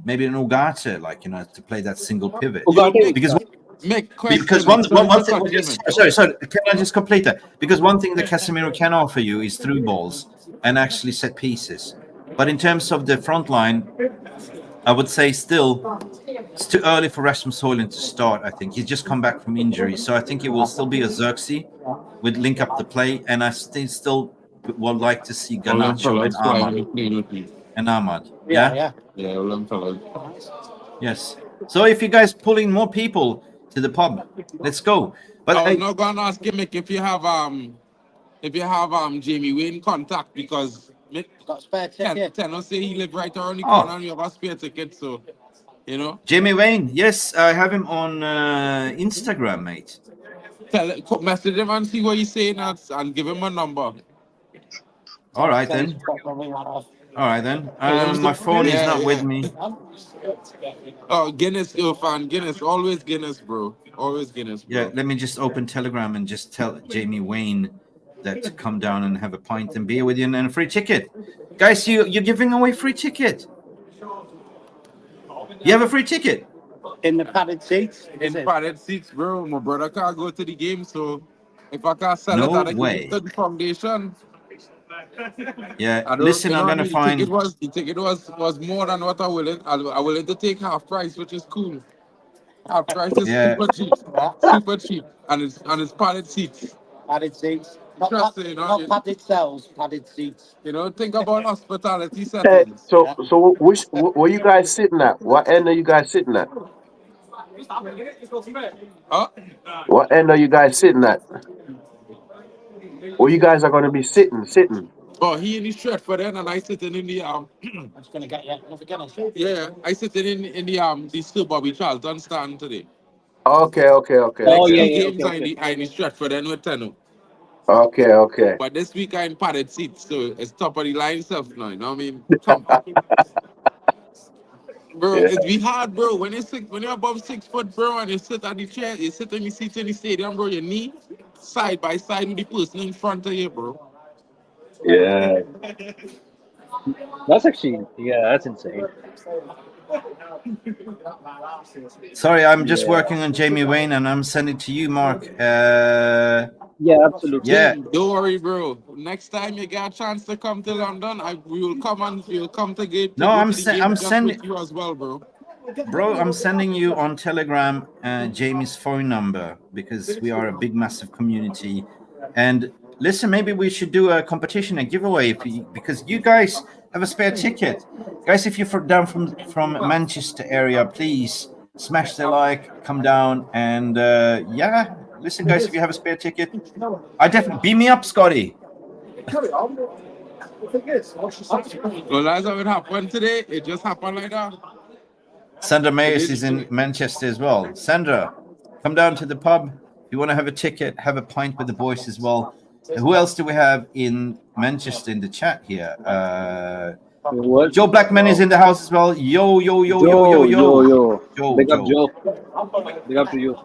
maybe an Ugarte, like, you know, to play that single pivot. Because one thing, sorry, can I just complete that? Because one thing that Casemiro can offer you is through balls and actually set pieces. But in terms of the front line, I would say still it's too early for Rasmus Højlund to start. I think he's just come back from injury, so I think it will still be a Xerxes with link up the play, and I still would like to see All them Garnacho and fellas flying Ahmad. the plane with me. And Ahmad. Yeah. Yeah, all them fellas. Yes. So if you guys pulling more people to the pub, let's go. But I was not gonna ask Gimmick if you have Jamie Wayne contact, because Got a spare ticket. Tenno say he live right around the Oh. corner and you have a spare ticket, so you know. Jamie Wayne, yes, I have him on Instagram, mate. Message him and see what he's saying and give him a number. All right then. All right then. My phone is not with me. Oh, Guinness, your fan. Guinness, always Guinness, bro. Always Guinness, bro. Yeah, let me just open Telegram and just tell Jamie Wayne that to come down and have a pint and beer with you and a free ticket. Guys, you're giving away free ticket. You have a free ticket? In the padded seats. In padded seats, bro. My brother can't go to the game, so if I can't sell No it, I way. give it to the foundation. Yeah, listen, I'm gonna find. The ticket was more than what I willing to take half price, which is cool. Half price is super cheap, and it's padded seats. Padded seats. Trust me, Not padded cells, padded seats. You know, think about hospitality Hey, settings. so where you guys sitting at? What end are you guys sitting at? Huh? What end are you guys sitting at? Where you guys are going to be sitting? Oh, he in the Trafford then, and I sitting in the I'm just gonna get you another Guinness. Yeah, I sitting in the Sir Bobby Charlton stand today. Okay. Oh, Two yeah, games okay. I in the Stratford and with Tenno. Okay. But this week I in padded seats, so it's top of the line stuff now. You know what I mean? Comfort. Bro, Yeah. it's be hard, bro. When you're above 6 foot, bro, and you sit at the chair, you sit on the seats in the stadium, bro, your knee side by side with the person in front of you, bro. Yeah. That's actually, yeah, that's insane. Sorry, I'm just Yeah. working on Jamie Wayne, and I'm sending to you, Mark. Yeah, absolutely. Yeah. Don't worry, bro. Next time you get a chance to come to London, we will come to game. No, I'm sending. with you as well, bro. Bro, I'm sending you on Telegram Jamie's phone number because we are a big, massive community. And listen, maybe we should do a competition, a giveaway, because you guys have a spare ticket. Guys, if you're down from Manchester area, please smash the like, come down, and yeah. Listen, guys, if you have a spare ticket, I definitely beam me up, Scotty. Well, that's how it happened today. It just happened like that. Sandra Mayes is in Manchester as well. Sandra, come down to the pub. If you want to have a ticket, have a pint with the boys as well. Who else do we have in Manchester in the chat here? Joe Blackman is in the house as well. Yo. Big up, Joe. Big up to you.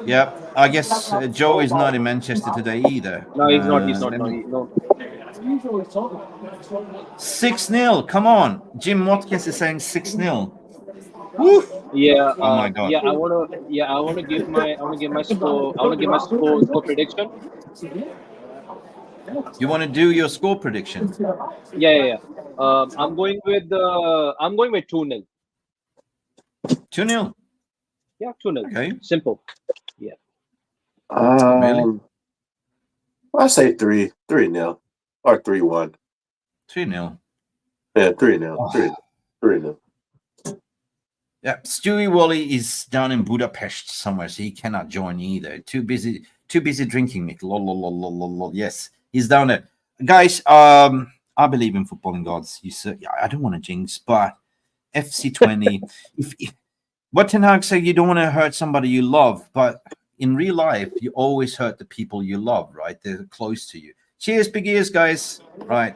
Yeah, I guess Joe is not in Manchester today either. No, he's not. He's not. No. 6-0. Come on. Jim Watkins is saying 6-0. Woo. Yeah. Oh my God. Yeah, I wanna give my score. I wanna give my score prediction. You want to do your score prediction? Yeah. I'm going with 2-0. 2-0. Yeah, 2-0. Okay. Simple. Yeah. Really? I say 3-0 or 3-1. 3-0. Yeah, 3-0. 3-0. Yeah, Stewie Wally is down in Budapest somewhere, so he cannot join either. Too busy drinking, Nick. Lol. Yes, he's down there. Guys, I believe in footballing gods. I don't want to jinx, but FC20. if what Ten Hag said, you don't want to hurt somebody you love, but in real life, you always hurt the people you love, right? They're close to you. Cheers, big ears, guys. Right.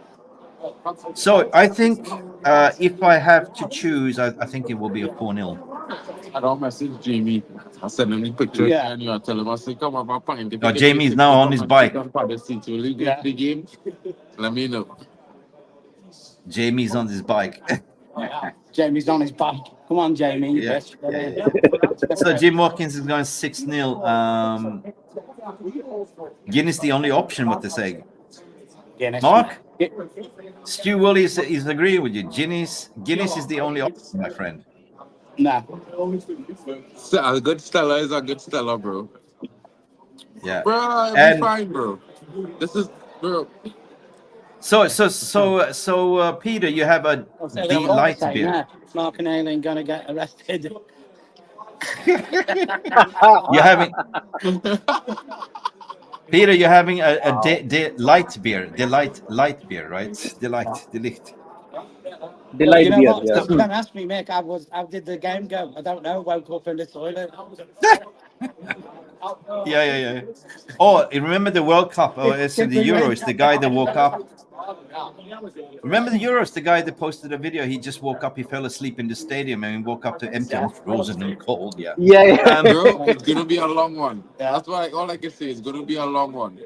So I think if I have to choose, I think it will be a 4-0. I don't message Jamie. I send him the picture and I tell him, I say, come have a pint. No, Jamie's now on his bike. The game, let me know. Jamie's on his bike. Jamie's on his bike. Come on, Jamie. Yeah. So Jim Watkins is going 6-0. Guinness the only option, what they say. Guinness. Mark? Stu Woolley is agreeing with you. Guinness is the only option, my friend. Nah. A good Stella is a good Stella, bro. Yeah. Bro, it'll be And fine, bro. This is, bro. So, Peter, you have a So D light beer. nah, Mark and Aileen gonna get arrested. You're having Peter. You're having a light beer. The light beer, right? The light. Delight You know beer, what? yeah. Don't ask me, Mick. How did the game go? I don't know. Woke up in the toilet. Yeah. Oh, remember the World Cup? Oh, it's the Euros. The guy that woke up. Remember the Euros? The guy that posted a video. He just woke up. He fell asleep in the stadium and he woke up to empty and frozen and cold. Yeah. Yeah. Bro, it's gonna be a long one. That's why all I can say is gonna be a long one.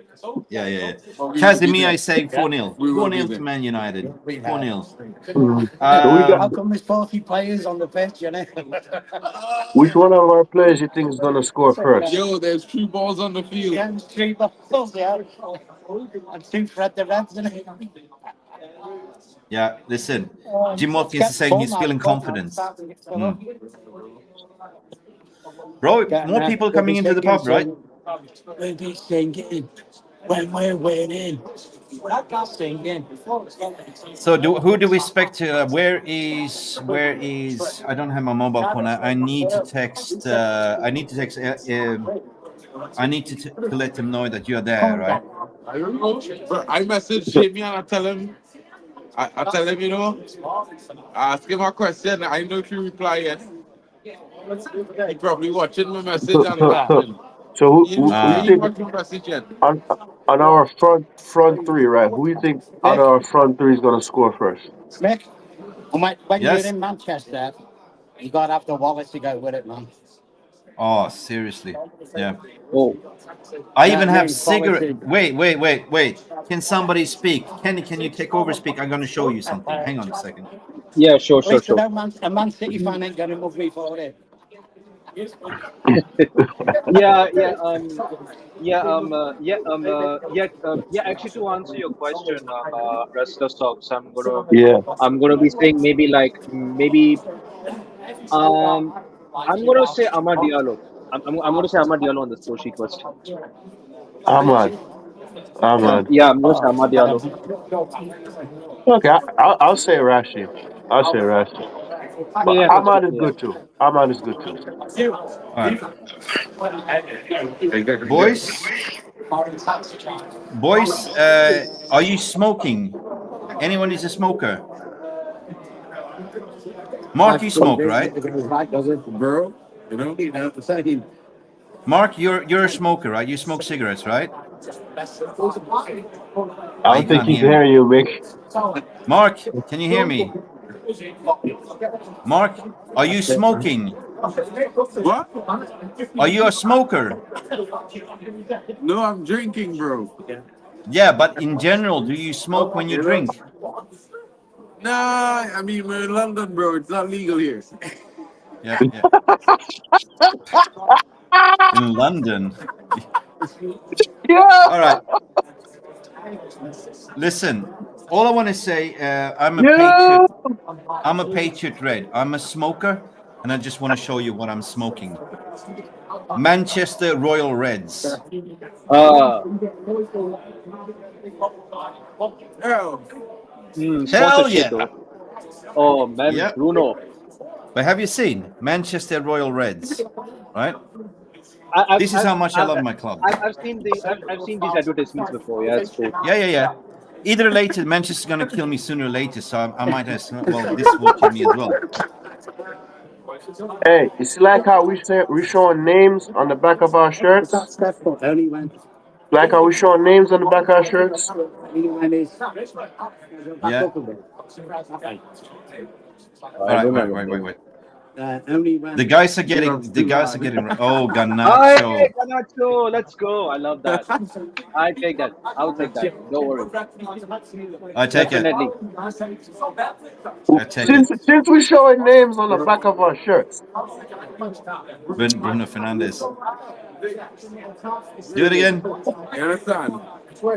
Yeah. But we will be Casemiro there. is saying 4-0. We will be 4-0 there. to Man United. 4-0. So we got How come there's 40 players on the pitch, you know? which one of our players you think is gonna score first? Yo, there's 3 balls on the field. Yeah, there's 3 balls, yeah. And 2 Fred the Reds, in it. Yeah, listen. Jim Watkins is saying he's feeling confidence. Bro, more people coming into the pub, right? We'll be singing when we're winning. Singing. So who do we expect? Where is? I don't have my mobile phone. I need to text. I need to let them know that you're there, right? I don't know. But I message Jamie and I tell him, you know, I ask him a question. I know if you reply yet. He probably watching my message and laughing. So He who you ain't think watching my message yet. on our front three, right? Who you think out of our front three is gonna score first? Mick, when Yes. you're in Manchester, you got to have the wallet to go with it, man. Oh, seriously? Yeah. Oh. I That even have means cigarette. policy. Wait. Can somebody speak? Can you take over? Speak. I'm going to show you something. Hang on a second. Yeah, sure. Listen, a Man City fan ain't going to move me for it. Yeah, yeah, yeah, yeah. Actually, to answer your question, Rasta Stocks, Yeah. I'm gonna be saying um, I'm gonna say Amad Diallo. I'm gonna say Amad Diallo on the score sheet first. Ahmad. Ahmad. Yeah, I'm gonna say Amad Diallo. Okay, I'll say Rashi. I'll say Rashi. But Yeah, that's Ahmad is yeah. good too. Ahmad is good too. All right, boys. Are you smoking? Anyone is a smoker? Mark, you smoke, right? Bro, you know? Mark, you're a smoker, right? You smoke cigarettes, right? I You don't think can't he's hear me. hearing you, Mick. Mark, can you hear me? Mark, are you smoking? What? Are you a smoker? No, I'm drinking, bro. Yeah, but in general, do you smoke when you drink? Nah, I mean, we're in London, bro. It's not legal here. Yeah. In London. Yeah. All right. Listen, all I want to say, I'm a Yeah. patriot. I'm a patriot red. I'm a smoker, and I just want to show you what I'm smoking. Manchester Royal Reds. Uh, Oh, Hell Sponsorship yeah. though. Oh man, Yeah. Bruno. But have you seen Manchester Royal Reds? Right? I, This is how much I love my club. I've seen these advertisements before. Yeah, it's true. Yeah. Either later, Manchester's going to kill me sooner or later, so I might as well, this will kill me as well. Hey, you see like how we showing names on the back of our shirts? Like how we showing names on the back of our shirts? Yeah. All I right, don't have a wait. The guys are getting. Oh, Hi, Ganacho. Ganacho, let's go. I love that. I take that. I'll take that. Don't worry. I take it. Definitely. I take it. Since we showing names on the back of our shirts. Bruno Fernandes. Do it again. you understand? Yo.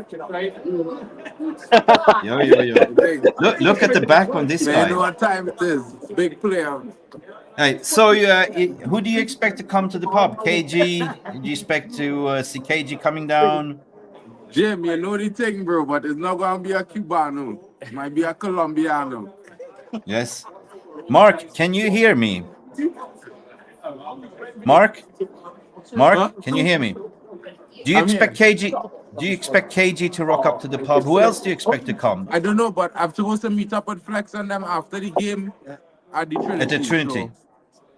Look at the back on this Man, you know guy. what time it is. It's big player. Hey, so who do you expect to come to the pub? KG? Do you expect to see KG coming down? Jim, you know the thing, bro, but it's not going to be a Cubano. It might be a Colombiano. Yes. Mark, can you hear me? Mark, Huh? can you hear me? Do you I'm expect here. KG? Do you expect KG to rock up to the pub? Who else do you expect to come? I don't know, but I'm supposed to meet up with Flex and them after the game at the Trinity. At the Trinity. So.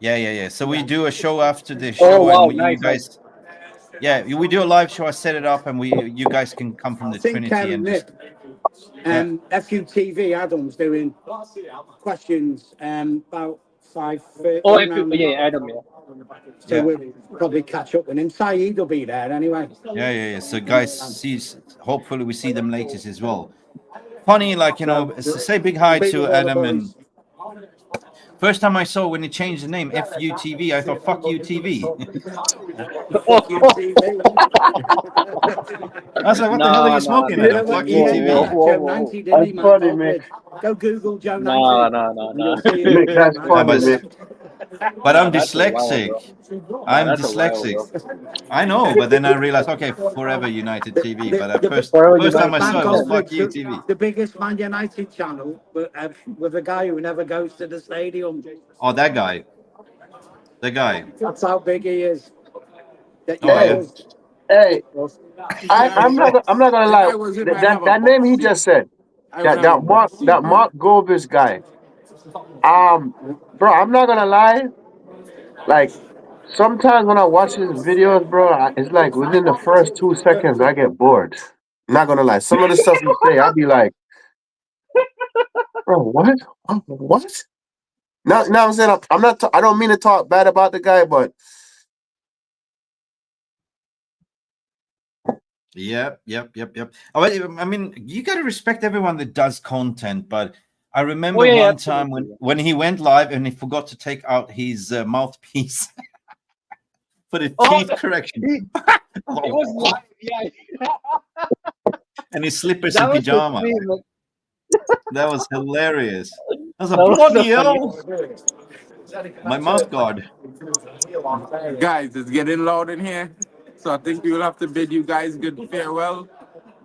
Yeah. So we do a show after the Oh show, wow, and you nice. guys. Yeah, we do a live show. I set it up, and you guys can come from the I think Trinity and just. FUTV Adam's doing questions about 5:30. Oh, around- yeah, Adam, yeah. So Yeah. we'll probably catch up with him. Saeed will be there anyway. Yeah. So guys, hopefully we see them latest as well. Funny, like, you know, say big hi to Adam. And first time I saw when he changed the name FUTV, I thought fuck you TV. I was like, what the hell are you smoking? No. Adam? Fuck you TV. Whoa. 90, didn't he, That's funny, man? Mick. Go Google Joe 90. No. And you'll see him. Mick, that's funny, Mick. But I'm That's a while, dyslexic. bro. I'm That's a while, dyslexic. I know, but then I realized, okay, Forever United TV. But first Forever time I United. saw it was fuck you TV. The biggest Man United channel, but with a guy who never goes to the stadium. Oh, that guy. The guy. That's how big he is. Oh, yeah. Hey, I'm not gonna lie. That name he just said, that Mark Gobis guy. Bro, I'm not gonna lie. Like, sometimes when I watch his videos, bro, it's like within the first 2 seconds I get bored. I'm not gonna lie. Some of the stuff you say, I'll be like, bro, what? What? Now I'm saying I'm not. I don't mean to talk bad about the guy, but Yep. Oh, I mean, you got to respect everyone that does content, but I remember one time when he went live and he forgot to take out his mouthpiece for the teeth correction. It was live, yeah. And his slippers and pajama. That was hilarious. I was like, That was bloody so hell. My mouth guard. Guys, it's getting loud in here. So I think we will have to bid you guys good farewell.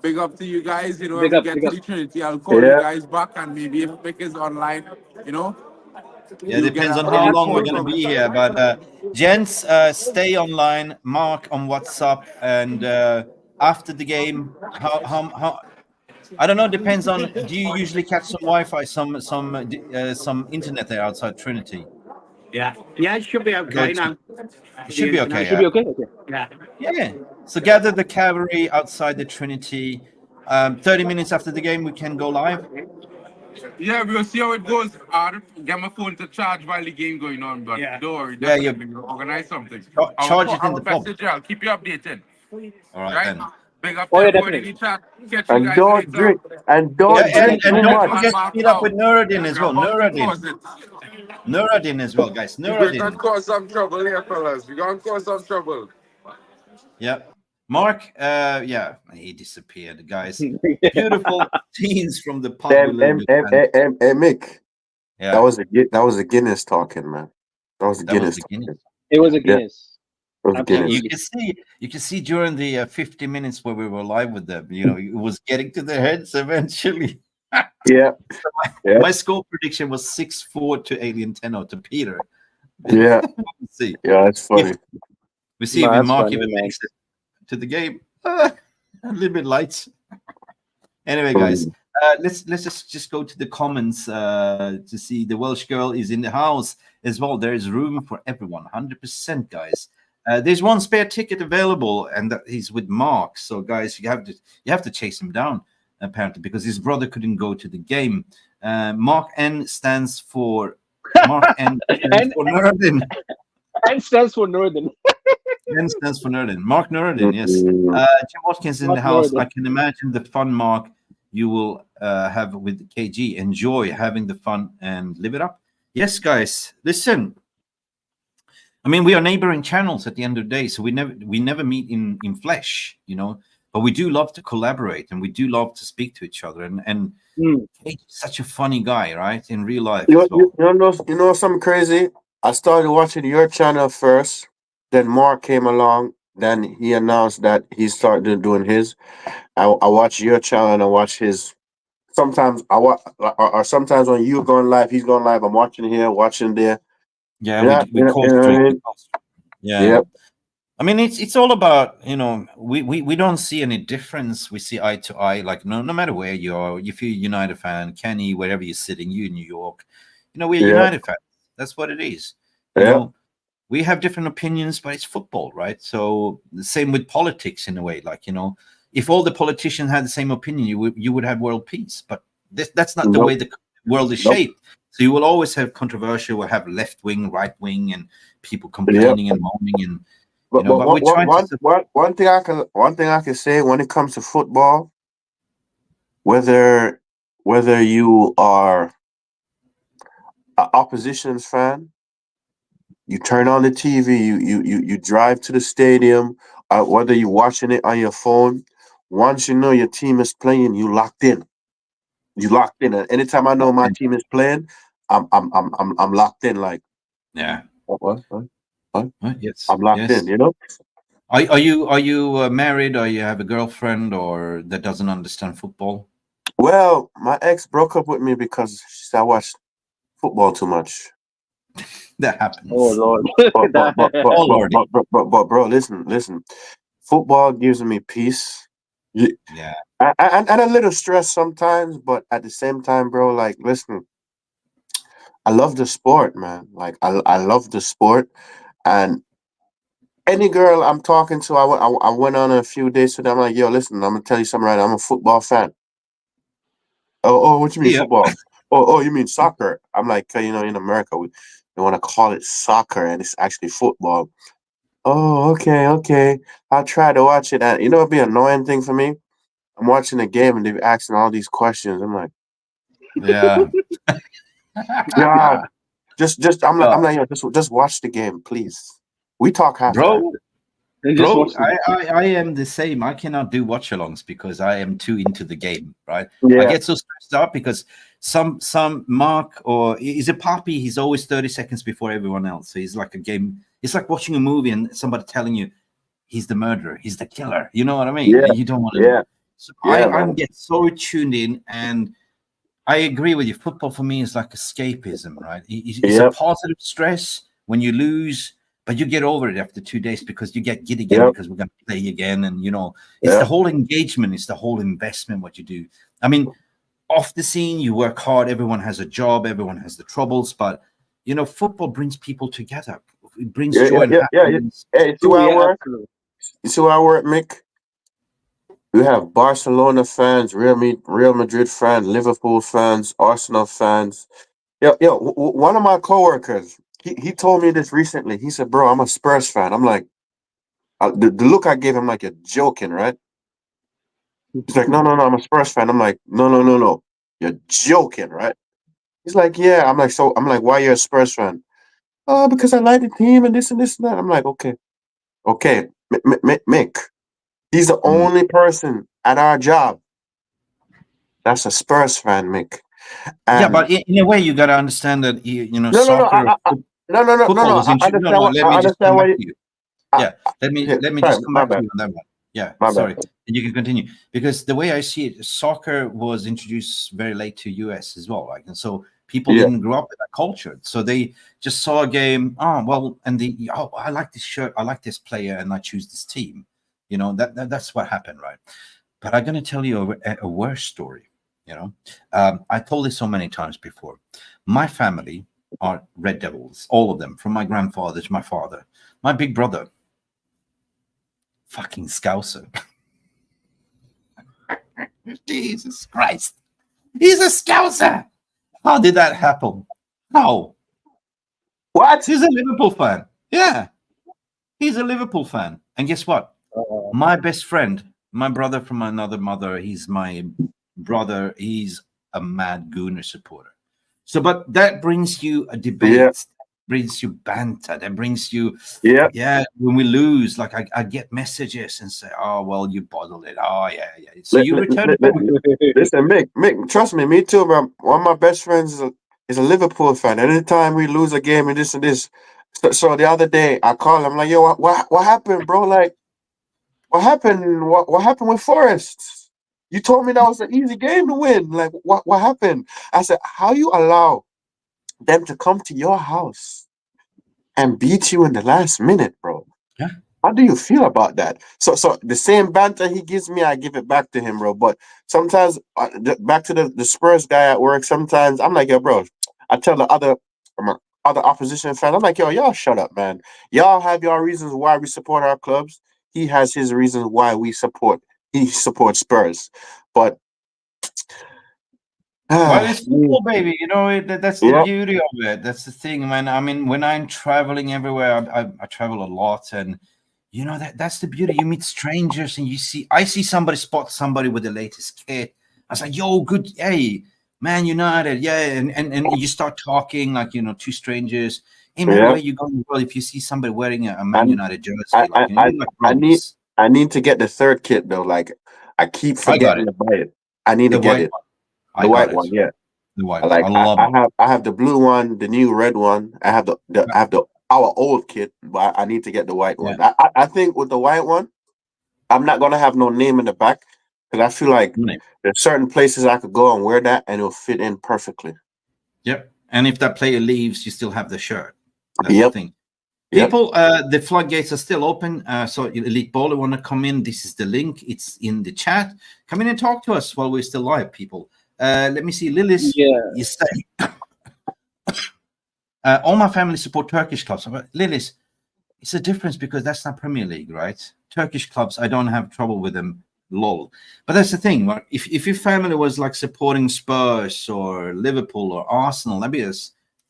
Big up to you guys. You know, Big when up, we get big to up. the Trinity, I'll call you guys back, and maybe if Mick is online, you know. Yeah, depends on how long we're going to be here. But gents, stay online. Mark on WhatsApp, and after the game, how I don't know. Depends on. Do you usually catch some Wi-Fi, some internet there outside Trinity? Yeah, it should be okay now. It should be okay. Should be okay. Yeah. So gather the cavalry outside the Trinity. 30 minutes after the game, we can go live. Yeah, we'll see how it goes. I'll get my phone to charge while the game going on, but don't worry. Yeah, Definitely we'll organize something. Charge it in the pub. I'll keep you updated. All right then. Big up Oh, yeah, everybody in the chat. Catch you and guys don't later. drink and don't drink And too don't much. forget to meet up with Nuruddin as well. Nuruddin as well, guys. We're going to Nuruddin. cause some trouble here, fellas. We're going to cause some trouble. Yeah. Mark, yeah, he disappeared, guys. Beautiful scenes from the pub. Hey, Mick. Yeah. That was a Guinness talking, man. That was a Guinness. It was a Guinness. You can see during the 50 minutes where we were live with them, you know, it was getting to their heads eventually. Yeah. My score prediction was 6-4 to Alien Tenno to Peter. Yeah. Let's see. Yeah, that's funny. We see if Mark even makes it to the game. A little bit light. Anyway, guys, let's just go to the comments to see the Welsh girl is in the house as well. There is room for everyone, 100%, guys. There's one spare ticket available, and that he's with Mark. So, guys, you have to chase him down apparently because his brother couldn't go to the game. Mark N stands for Nuruddin. N stands for Northern. N stands for Nuruddin. Mark Nuruddin, yes. Jim Watkins in the house. I can imagine the fun, Mark, you will have with KG. Enjoy having the fun and live it up. Yes, guys. Listen. I mean, we are neighboring channels at the end of the day, so we never meet in flesh, you know. but we do love to collaborate and we do love to speak to each other. And Kate's such a funny guy, right? In real life as well. You know something crazy? I started watching your channel first, then Mark came along, then he announced that he started doing his. I watch your channel and I watch his. Sometimes I watch, or sometimes when you going live, he's going live. I'm watching here, watching there. Yeah, Yeah, we call you know what I street. mean? Yeah. Yep. I mean, it's all about, we don't see any difference. We see eye to eye, like no matter where you are. If you're a United fan, Kenny, wherever you're sitting, you in New York, we're Yep. United fans. That's what it is. Yep. We have different opinions, but it's football, right? So the same with politics in a way. Like, if all the politicians had the same opinion, you would have world peace. But that's not the Nope. way the world is Nope. shaped. So you will always have controversy. We'll have left wing, right wing, and people complaining and moaning, and But but we're trying to. one thing I can say when it comes to football, whether you are an opposition's fan, you turn on the TV, you drive to the stadium, whether you're watching it on your phone. Once you know your team is playing, you locked in. You locked in. And anytime I know my team is playing, I'm locked in. Like Yeah. what? Yes. I'm locked Yes. in. You know. Are you married, or you have a girlfriend, or that doesn't understand football? Well, my ex broke up with me because she said I watched football too much. That happens. Oh Lord. But bro, listen. Football gives me peace. Yeah. And a little stress sometimes, but at the same time, bro, like, listen, I love the sport, man. Like, I love the sport. And any girl I'm talking to, I went on a few dates with them. I'm like, yo, listen, I'm going to tell you something right now. I'm a football fan. Oh, what you mean Yeah. football? Oh, you mean soccer? I'm like, in America, we want to call it soccer, and it's actually football. Oh, okay. I'll try to watch it. And it'd be an annoying thing for me. I'm watching the game and they're asking all these questions. I'm like, Yeah. God, I'm Uh, like, yo, just watch the game, please. We talk halftime. bro, And just watch I am the same. I cannot do watch-alongs because I am too into the game, right? I Yeah, get so stressed out because some Mark, or he's a puppy. He's always 30 seconds before everyone else. So he's like a game. It's like watching a movie and somebody telling you he's the murderer, he's the killer. You know what I mean? yeah, And you don't want to. yeah, So yeah, I man. get so tuned in, and I agree with you. Football for me is like escapism, right? It's a Yep, positive stress when you lose, but you get over it after 2 days because you get giddy again yep, because we're going to play again. And, it's the yep, whole engagement, it's the whole investment, what you do. I mean, off the scene, you work hard, everyone has a job, everyone has the troubles, but, football brings people together. It brings joy and yeah. happiness. Hey, you see true, where I yeah, work? absolutely. You see where I work, Mick? We have Barcelona fans, Real Madrid fans, Liverpool fans, Arsenal fans. One of my coworkers, he told me this recently. He said, "Bro, I'm a Spurs fan." I'm like, the look I gave him, like, you're joking, right? He's like, "No, I'm a Spurs fan." I'm like, "No, you're joking, right?" He's like, "Yeah." I'm like, "Why you're a Spurs fan?" "Oh, because I like the team and this and this and that." I'm like, okay, Mick. He's the Mm. only person at our job that's a Spurs fan, Mick. Yeah, And but in a way, you got to understand that, no, soccer, no. football was I introduced. No, understand no, what let I me just understand. come What back you? to you. I, Yeah, let me sorry, just come my back to bad, you on that one. Yeah, my bad. sorry, and you can continue because the way I see it, soccer was introduced very late to US as well, like, and so people Yeah, didn't grow up with that culture, so they just saw a game. Oh well, and I like this shirt, I like this player, and I choose this team. That's what happened, right? But I'm going to tell you a worse story. I told this so many times before. My family are Red Devils, all of them, from my grandfather to my father. My big brother, fucking Scouser. Jesus Christ. He's a Scouser. How did that happen? How? what? He's a Liverpool fan. Yeah, he's a Liverpool fan. And guess what? My best friend, my brother from another mother, he's my brother. He's a mad Gooner supporter. So, but that brings you a Yeah, debate brings you banter. That brings you, Yeah. yeah. When we lose, like I get messages and say, "Oh well, you bottled it." Oh yeah, yeah. So you return home. Listen, Mick, trust me too, man. One of my best friends is a Liverpool fan. Anytime we lose a game and this and this, so the other day I call him like, yo, what happened, bro? Like, what happened? What happened with Forest? You told me that was an easy game to win. Like, what happened? I said, how you allow them to come to your house and beat you in the last minute, bro? Yeah. How do you feel about that? So the same banter he gives me, I give it back to him, bro. But sometimes, back to the Spurs guy at work, sometimes I'm like, yo, bro, I tell the other opposition fans, I'm like, yo, y'all shut up, man. Y'all have your reasons why we support our clubs. He has his reasons why he supports Spurs. But Well, it's football, baby. You know, that's the yeah, beauty of it. That's the thing, man. I mean, when I'm traveling everywhere, I travel a lot, and you know that's the beauty. You meet strangers, and I see somebody spot somebody with the latest kit. I was like, "Yo, good, hey, Man United, yeah," and you start talking like two strangers. Hey, man, yeah. where you going? Well, if you see somebody wearing a Man And United I jersey, I I, you're like I need brothers. I need to get the third kit though. Like I keep I got forgetting it, to buy it. I need to the get white it. one. The I got white it, one, yeah. the white one. Like I love it. I have the blue one, the new red one. I have our old kit, but I need to get the white Yeah. one. I think with the white one, I'm not gonna have no name in the back because I feel like Yeah. there's certain places I could go and wear that and it'll fit in perfectly. Yep. And if that player leaves, you still have the shirt. That's the Yep, thing. yep. People, the floodgates are still open. So Elite Bowler want to come in. This is the link. It's in the chat. Come in and talk to us while we're still live, people. Let me see. Lilis, Yeah. you say, all my family support Turkish clubs. But Lilis, it's a difference because that's not Premier League, right? Turkish clubs, I don't have trouble with them. Lol. But that's the thing. Right? If your family was like supporting Spurs or Liverpool or Arsenal, that'd be a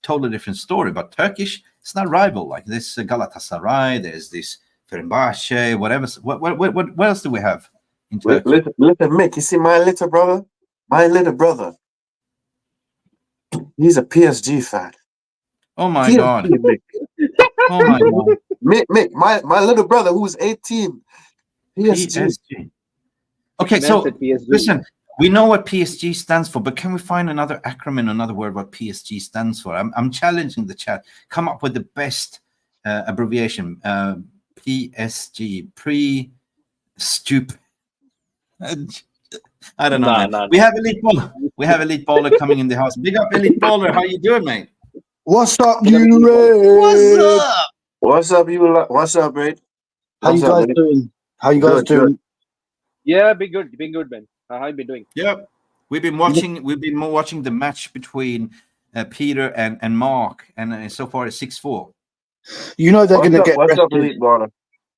totally different story. But Turkish, it's not rival. Like this Galatasaray, there's this Fenerbahce, whatever. What else do we have in Turkey? Listen, Mick. You see my little brother? My little brother. He's a PSG fan. Oh my PSG, God. Mick. Oh my God. Mick, my little brother who's 18. PSG. PSG. Okay, Man so said PSG. listen, we know what PSG stands for, but can we find another acronym, another word what PSG stands for? I'm challenging the chat. Come up with the best abbreviation. PSG, stupid. I don't know, Nah, man. nah, We nah. have Elite Bowler. We have Elite Bowler coming in the house. Big up, Elite Bowler. How you doing, mate? What's up, Big up you Elite Bowler. What's Red? up? What's up, you? What's up, mate? How you What's up, guys mate? doing? How you guys Good, good. doing? Yeah, been good, man. How you been doing? Yep. We've been watching the match between Peter and Mark, and so far it's 6-4. You know they're gonna get What's up, arrested. Elite Baller?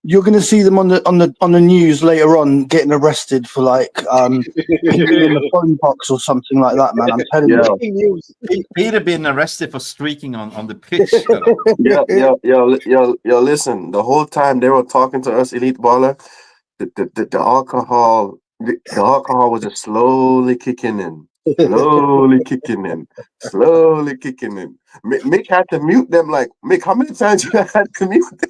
You're gonna see them on the news later on getting arrested for like peeing a phone box or something like that, man. I'm telling Yeah. you. Breaking news. Peter being arrested for streaking on the pitch. Yo, listen. The whole time they were talking to us, Elite Baller, the alcohol was just slowly kicking in. Slowly kicking in. Slowly kicking in. Mick had to mute them. Like, Mick, how many times you had to mute them?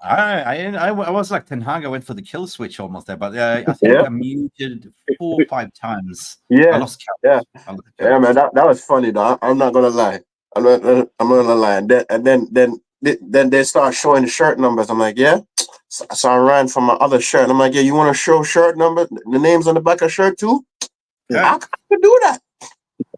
I was like Ten Hag. I went for the kill switch almost there, but I think Yeah. I muted 4 or 5 times. I Yeah. lost count. Yeah. I lost Yeah, count. man, that was funny though. I'm not gonna lie. I'm not gonna lie. And then they start showing the shirt numbers. I'm like, yeah. So I ran for my other shirt. And I'm like, yeah, you want to show shirt number, the names on the back of shirt too? Yeah. I could do that.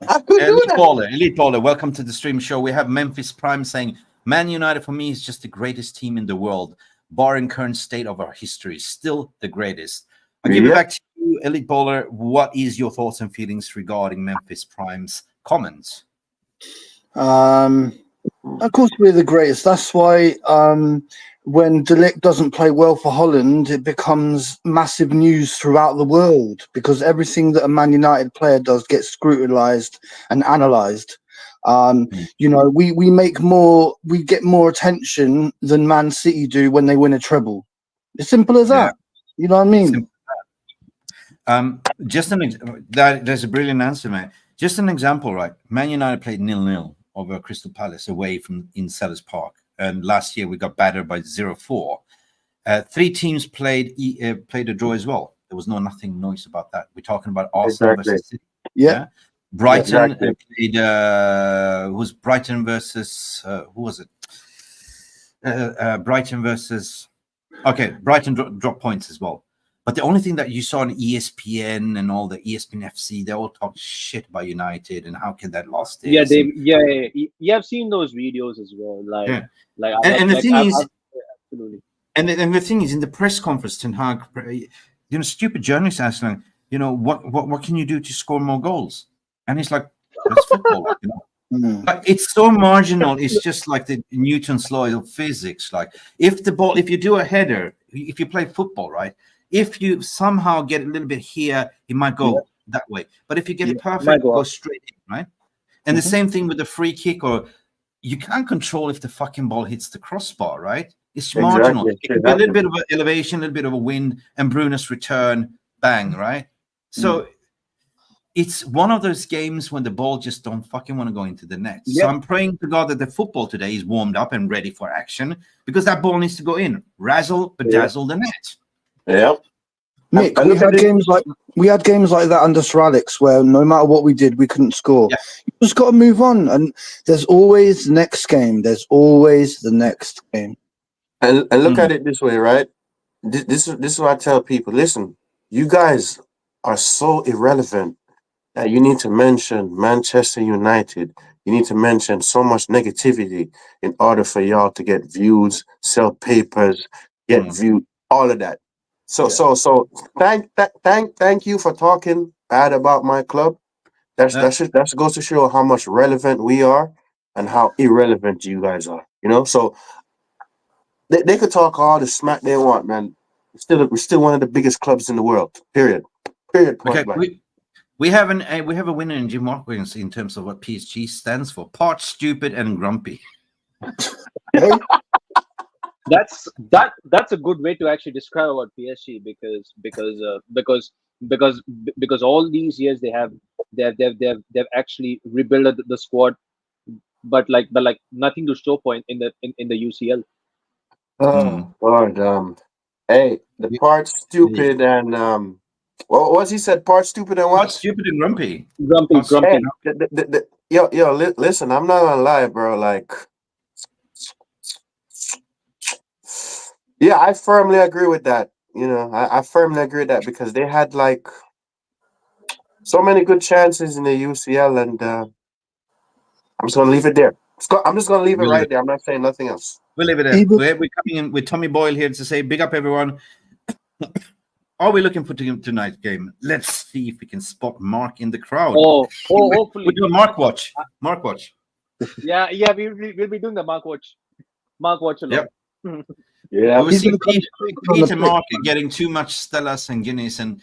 I could do that. Elite Baller, welcome to the stream show. We have Memphis Prime saying, Man United for me is just the greatest team in the world, barring current state of our history, still the greatest. I'll give it back to you, Elite Baller. What is your thoughts and feelings regarding Memphis Prime's comments? Of course, we're the greatest. That's why when De Ligt doesn't play well for Holland, it becomes massive news throughout the world because everything that a Man United player does gets scrutinized and analyzed. You know, we get more attention than Man City do when they win a treble. It's simple as that. You know what I mean? Just there's a brilliant answer, mate. Just an example, right? Man United played 0-0 over Crystal Palace away from in Selhurst Park. And last year we got battered by 0-4. 3 teams played a draw as well. There was nothing noise about that. We're talking about Arsenal versus City. Yeah. Brighton Exactly. played. Was Brighton versus who was it? Brighton versus. Okay, Brighton dropped points as well. But the only thing that you saw on ESPN and all the ESPN FC, they all talk shit about United and how can that lost this? Yeah, I've seen those videos as well. And the thing is, absolutely. And the thing is, in the press conference, Ten Hag, stupid journalists asking, what can you do to score more goals? And he's like, that's football, But it's so marginal. It's just like the Newton's law of physics. Like if you do a header, if you play football, right? If you somehow get a little bit here, it might go that way. But if you get it perfect, it goes straight in, right? And the same thing with the free kick, or you can't control if the fucking ball hits the crossbar, right? It's marginal. It could be a little bit of an elevation, a little bit of a wind, and Bruno's return, bang, right? So it's one of those games when the ball just don't fucking want to go into the net. So I'm praying to God that the football today is warmed up and ready for action, because that ball needs to go in, razzle, bedazzle the net. Yeah. Mick, we had games like that under Sir Alex where no matter what we did, we couldn't score. Yeah. You just got to move on, and there's always the next game. There's always the next game. And look at it this way, right? This is what I tell people. Listen, you guys are so irrelevant that you need to mention Manchester United. You need to mention so much negativity in order for y'all to get views, sell papers, get viewed, all of that. So thank you for talking bad about my club. That goes to show how much relevant we are and how irrelevant you guys are. So they could talk all the smack they want, man. We're still one of the biggest clubs in the world. Period. Okay, we have a winner in Jim Watkins in terms of what PSG stands for: part stupid and grumpy. That's a good way to actually describe about PSG, because all these years they've actually rebuilt the squad, but nothing to show for in the UCL. Oh Lord, hey, the part stupid and what was he said? Part stupid and what? Part stupid and grumpy. Grumpy. Hey, listen, I'm not gonna lie, bro. Like, yeah, I firmly agree with that. I firmly agree with that, because they had like so many good chances in the UCL, and I'm just gonna leave it there. I'm just gonna leave it right there. I'm not saying nothing else. We'll leave it there. We're coming in with Tommy Boyle here to say, big up everyone. Are we looking for tonight's game? Let's see if we can spot Mark in the crowd. Hopefully. We'll do a Mark watch. Mark watch. Yeah, we'll be doing the Mark watch. Mark watch alone. Yep. Yeah. We see Pete and Mark getting too much Stellas and Guinness, and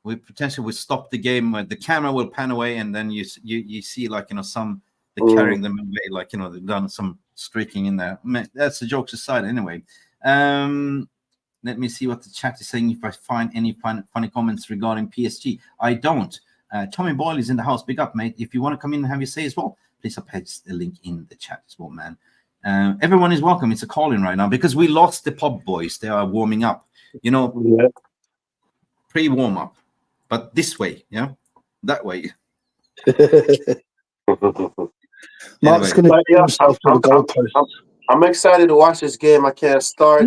we potentially will stop the game where the camera will pan away, and then you see some they're carrying them away, they've done some streaking in there. That's the jokes aside anyway. Let me see what the chat is saying, if I find any funny comments regarding PSG. I don't. Tommy Boyle is in the house. Big up, mate. If you want to come in and have your say as well, please paste the link in the chat as well, man. Everyone is welcome. It's a call-in right now because we lost the pub boys. They are warming up, pre-warm-up. But this way, that way. Mark's going to get himself to the goalpost. I'm excited to watch this game. I can't start.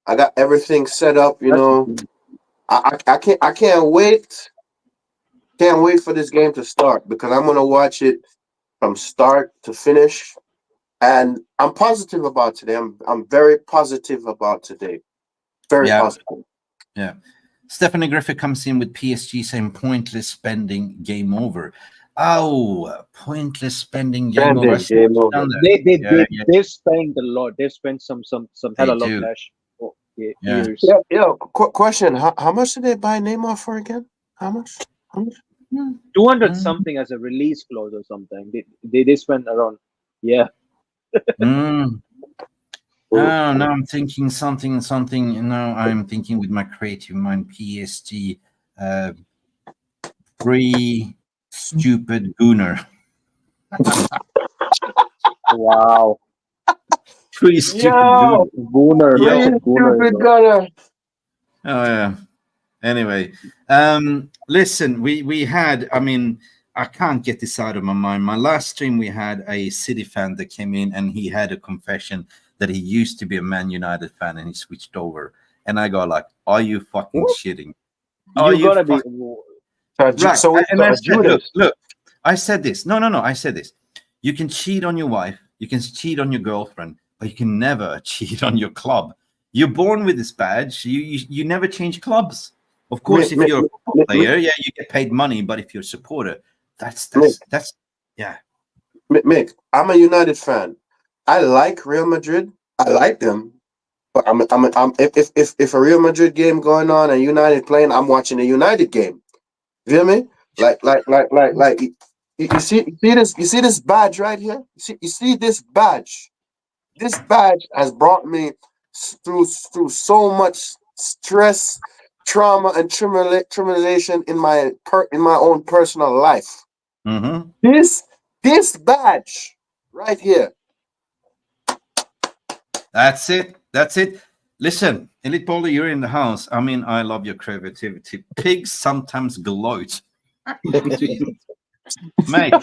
I got everything set up. I can't wait. Can't wait for this game to start, because I'm gonna watch it from start to finish. And I'm positive about today. I'm very positive about today. Very positive. Yeah. Stephanie Griffith comes in with PSG saying pointless spending, game over. Oh, pointless spending, game over. They've spent a lot. They've spent some hell of a lot of cash. Years. Yeah. Question: How much did they buy Neymar for again? How much? 200 something as a release clause or something. They spent around. Yeah. Oh, now I'm thinking something. Now I'm thinking with my creative mind. PSG, free stupid gooner. Wow. Pretty stupid Yo, dude. Gooner. Yo. That's a pretty gooner, stupid bro. gunner. Oh yeah. Anyway, listen, we had. I mean, I can't get this out of my mind. My last stream, we had a City fan that came in, and he had a confession that he used to be a Man United fan, and he switched over. And I go like, "Are you fucking shitting? Are You you gotta be. fucking right?" So And I a said, "Look, Judas. look." I said this. No, no, no. I said this. You can cheat on your wife. You can cheat on your girlfriend, but you can never cheat on your club. You're born with this badge. You never change clubs. Of course, if you're a football player, yeah, you get paid money. But if you're a supporter, that's yeah. Mick, I'm a United fan. I like Real Madrid. I like them. But I'm if a Real Madrid game going on and United playing, I'm watching a United game. You feel me? Like you see this badge right here? You see this badge? This badge has brought me through so much stress, trauma, and traumatization in my own personal life. Mm-hmm. This badge right here. That's it. That's it. Listen, Elite Bowler, you're in the house. I mean, I love your creativity. Pigs sometimes gloat. Mate,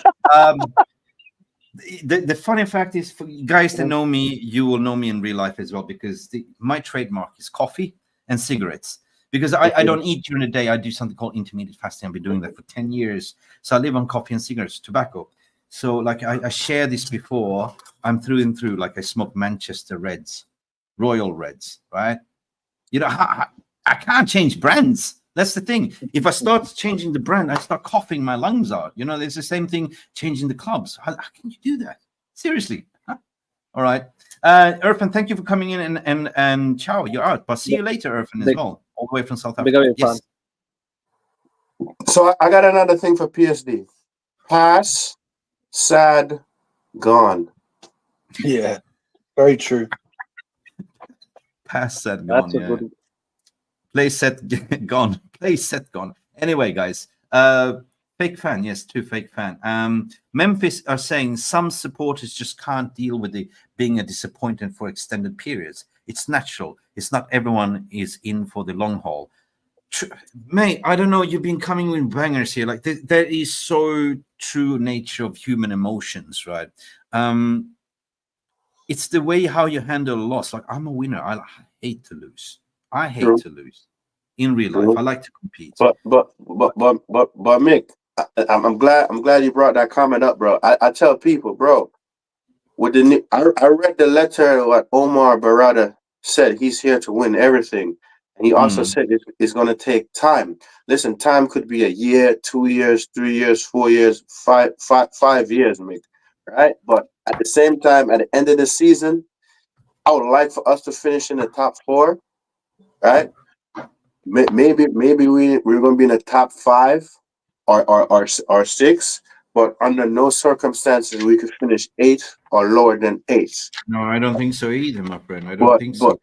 the funny fact is, for you guys that know me, you will know me in real life as well, because my trademark is coffee and cigarettes. Because I don't eat during the day. I do something called intermittent fasting. I've been doing that for 10 years. So I live on coffee and cigarettes, tobacco. So like I shared this before, I'm through and through, like I smoke Manchester Reds, Royal Reds, right? You know, I can't change brands. That's the thing. If I start changing the brand, I start coughing my lungs out. You know, there's the same thing changing the clubs. How can you do that? Seriously. Huh? All right. Irfan, thank you for coming in, and ciao, you're out. But see you later, Irfan, as well, all the way from South Big Africa. up, Yes. So I got another thing for PSD. Pass, sad, gone. Yeah, very true. Pass set gone. That's a Yeah. good. Play set gone. Play set gone. Anyway, guys, fake fan. Yes, two fake fan. Memphis are saying some supporters just can't deal with being a disappointment for extended periods. It's natural. It's not everyone is in for the long haul. Mate, I don't know. You've been coming with bangers here. Like that is so true nature of human emotions, right? It's the way how you handle a loss. Like I'm a winner. I hate to lose. I hate to lose in real life. I like to compete. But Mick, I'm glad you brought that comment up, bro. I tell people, bro, with the new, I read the letter what Omar Barada said. He's here to win everything, and he also said it's going to take time. Listen, time could be a year, 2 years, 3 years, 4 years, 5 years, Mick. Right? But at the same time, at the end of the season, I would like for us to finish in the top 4. Right? Maybe we're going to be in the top 5 or 6, but under no circumstances we could finish 8 or lower than 8. No, I don't think so either, my friend. I don't think so.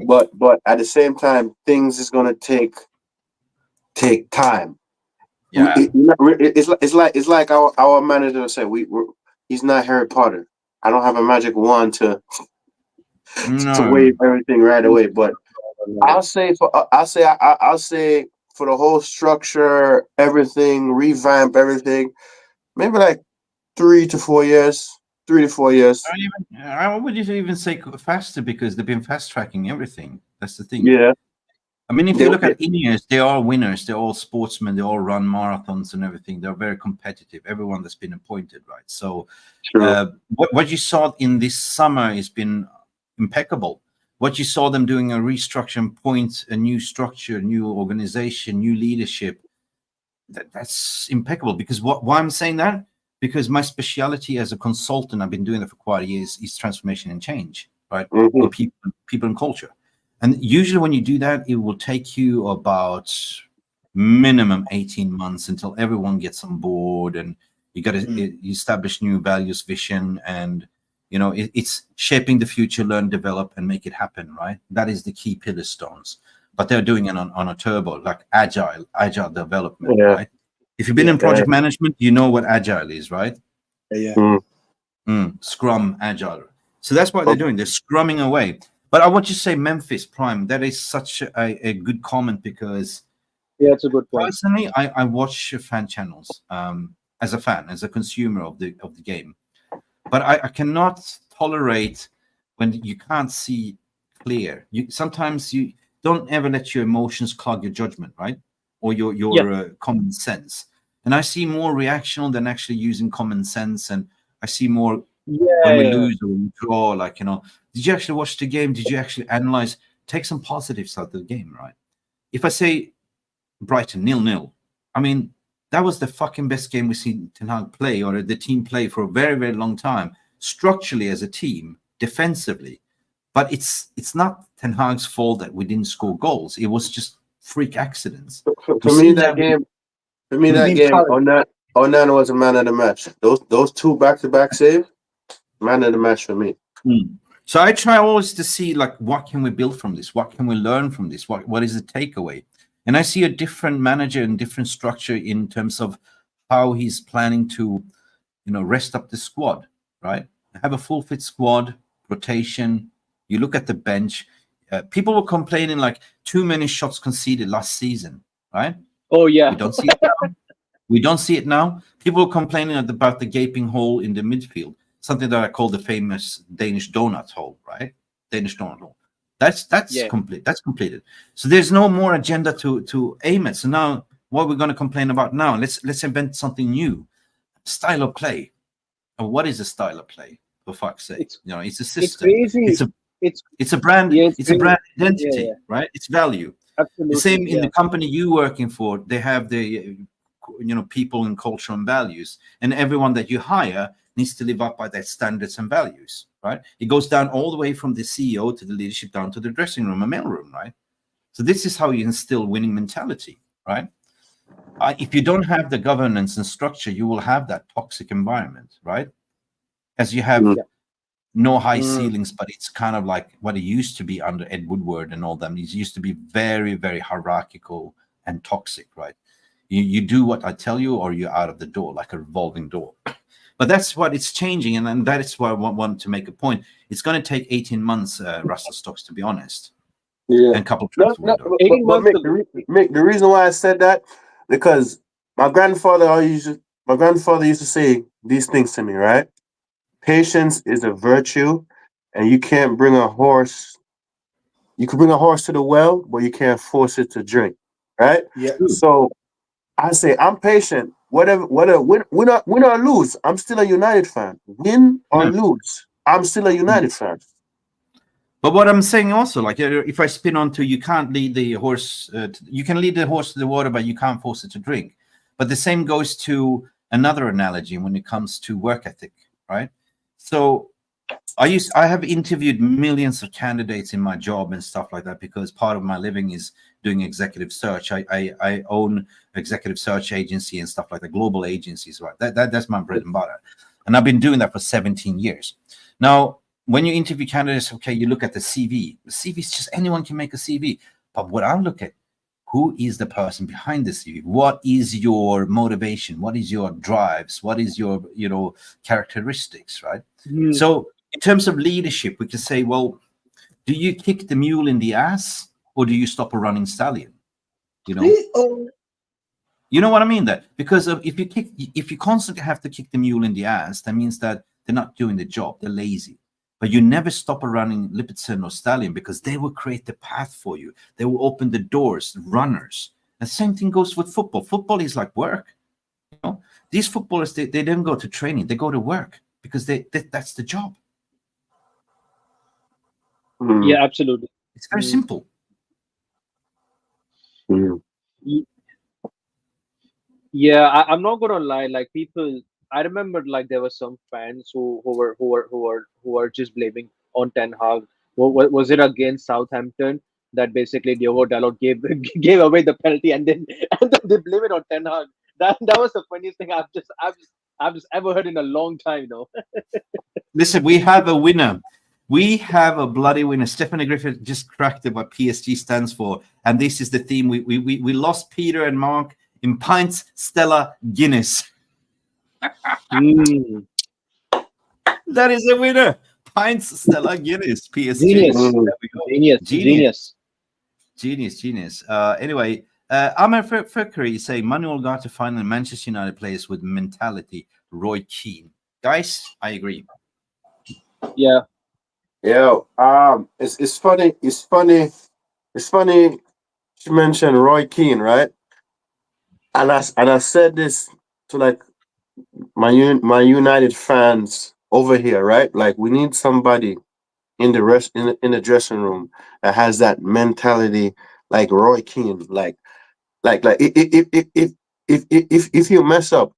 But at the same time, things is going to take time. Yeah. It's like our manager will say, he's not Harry Potter. I don't have a magic wand to wave everything right away. But I'll say for the whole structure, everything, revamp everything, maybe like 3 to 4 years. 3 to 4 years. I would even say faster, because they've been fast tracking everything. That's the thing. Yeah. I mean, if you look at Ineos, they are winners. They're all sportsmen. They all run marathons and everything. They're very competitive. Everyone that's been appointed, right? So what you saw in this summer has been impeccable. What you saw them doing, a restructuring point, a new structure, new organization, new leadership, that's impeccable. Because why I'm saying that? Because my specialty as a consultant, I've been doing that for quite a years, is transformation and change, right? In people and culture. And usually when you do that, it will take you about minimum 18 months until everyone gets on board, and you got to establish new values, vision, and it's shaping the future, learn, develop, and make it happen, right? That is the key pillar stones. But they're doing it on a turbo, like agile development, right? If you've been in project management, you know what agile is, right? Yeah. Scrum agile. So that's what they're doing. They're scrumming away. But I want to say Memphis Prime. That is such a good comment because Yeah, it's a good point. personally, I watch fan channels as a fan, as a consumer of the game. But I cannot tolerate when you can't see clear. Sometimes you don't ever let your emotions clog your judgment, right? Or your common sense. And I see more reactional than actually using common sense. And I see more when we lose or we draw, like, did you actually watch the game? Did you actually analyze? Take some positives out of the game, right? If I say Brighton 0-0, I mean, that was the fucking best game we've seen Ten Hag play or the team play for a very, very long time, structurally as a team, defensively. But it's not Ten Hag's fault that we didn't score goals. It was just freak accidents. For me, that game, Onana was a man of the match. Those two back-to-back saves, man of the match for me. So I try always to see, like, what can we build from this? What can we learn from this? What is the takeaway? And I see a different manager and different structure in terms of how he's planning to, rest up the squad, right? Have a full fit squad, rotation. You look at the bench. People were complaining like too many shots conceded last season, right? Oh yeah. We don't see it now. We don't see it now. People are complaining about the gaping hole in the midfield, something that I call the famous Danish donut hole, right? Danish donut hole. That's complete. That's completed. So there's no more agenda to aim at. So now, what we're going to complain about now? Let's invent something new. Style of play. And what is a style of play? For fuck's sake, it's a system. It's crazy. It's a brand. Yeah, it's a brand identity, right? It's value. Absolutely. The same in the company you're working for. They have the people and culture and values, and everyone that you hire needs to live up by their standards and values, right? It goes down all the way from the CEO to the leadership down to the dressing room and mailroom, right? So this is how you instill winning mentality, right? If you don't have the governance and structure, you will have that toxic environment, right? As you have no high ceilings, but it's kind of like what it used to be under Ed Woodward and all them. It used to be very, very hierarchical and toxic, right? You do what I tell you or you're out of the door, like a revolving door. But that's what it's changing, and that is why I want to make a point. It's going to take 18 months, Rasta Stocks, to be honest. Yeah. And a couple of trips. Mick, the reason why I said that, because my grandfather used to say these things to me, right? Patience is a virtue, and you can't bring a horse. You can bring a horse to the well, but you can't force it to drink, right? Yeah. So I say I'm patient. Whatever, win or lose, I'm still a United fan. Win or lose, I'm still a United fan. But what I'm saying also, like, if I spin onto, you can't lead the horse. You can lead the horse to the water, but you can't force it to drink. But the same goes to another analogy when it comes to work ethic, right? So I have interviewed millions of candidates in my job and stuff like that, because part of my living is doing executive search. I own executive search agency and stuff like that, global agencies, right? That's my bread and butter. And I've been doing that for 17 years. Now, when you interview candidates, okay, you look at the CV. The CV is just anyone can make a CV. But what I look at, who is the person behind the CV? What is your motivation? What is your drives? What is your, characteristics, right? So in terms of leadership, we can say, well, do you kick the mule in the ass or do you stop a running stallion? You know what I mean? That because if you constantly have to kick the mule in the ass, that means that they're not doing the job. They're lazy. But you never stop a running Lipizzaner or stallion, because they will create the path for you. They will open the doors, runners. The same thing goes with football. Football is like work. These footballers, they don't go to training. They go to work because that's the job. Yeah, absolutely. It's very simple. Yeah, I'm not gonna lie. Like, people, I remember, like, there were some fans who were just blaming on Ten Hag. Was it against Southampton that basically Diogo Dalot gave away the penalty, and then they blame it on Ten Hag? That was the funniest thing I've just ever heard in a long time. Listen, we have a winner. We have a bloody winner. Stephanie Griffith just cracked it what PSG stands for, and this is the theme. We lost Peter and Mark in pints, Stella, Guinness. That is a winner. Pints Stella Guinness, PSG. Genius. There Mm. we go. Genius. Genius. Anyway, Amar Fakri say Manuel Ugarte finally Manchester United players with mentality. Roy Keane. Guys, I agree. Yeah. Yo, it's funny. It's funny. You mentioned Roy Keane, right? And I said this to like my United fans over here, right? Like we need somebody in the dressing room that has that mentality, like Roy Keane, like if you mess up,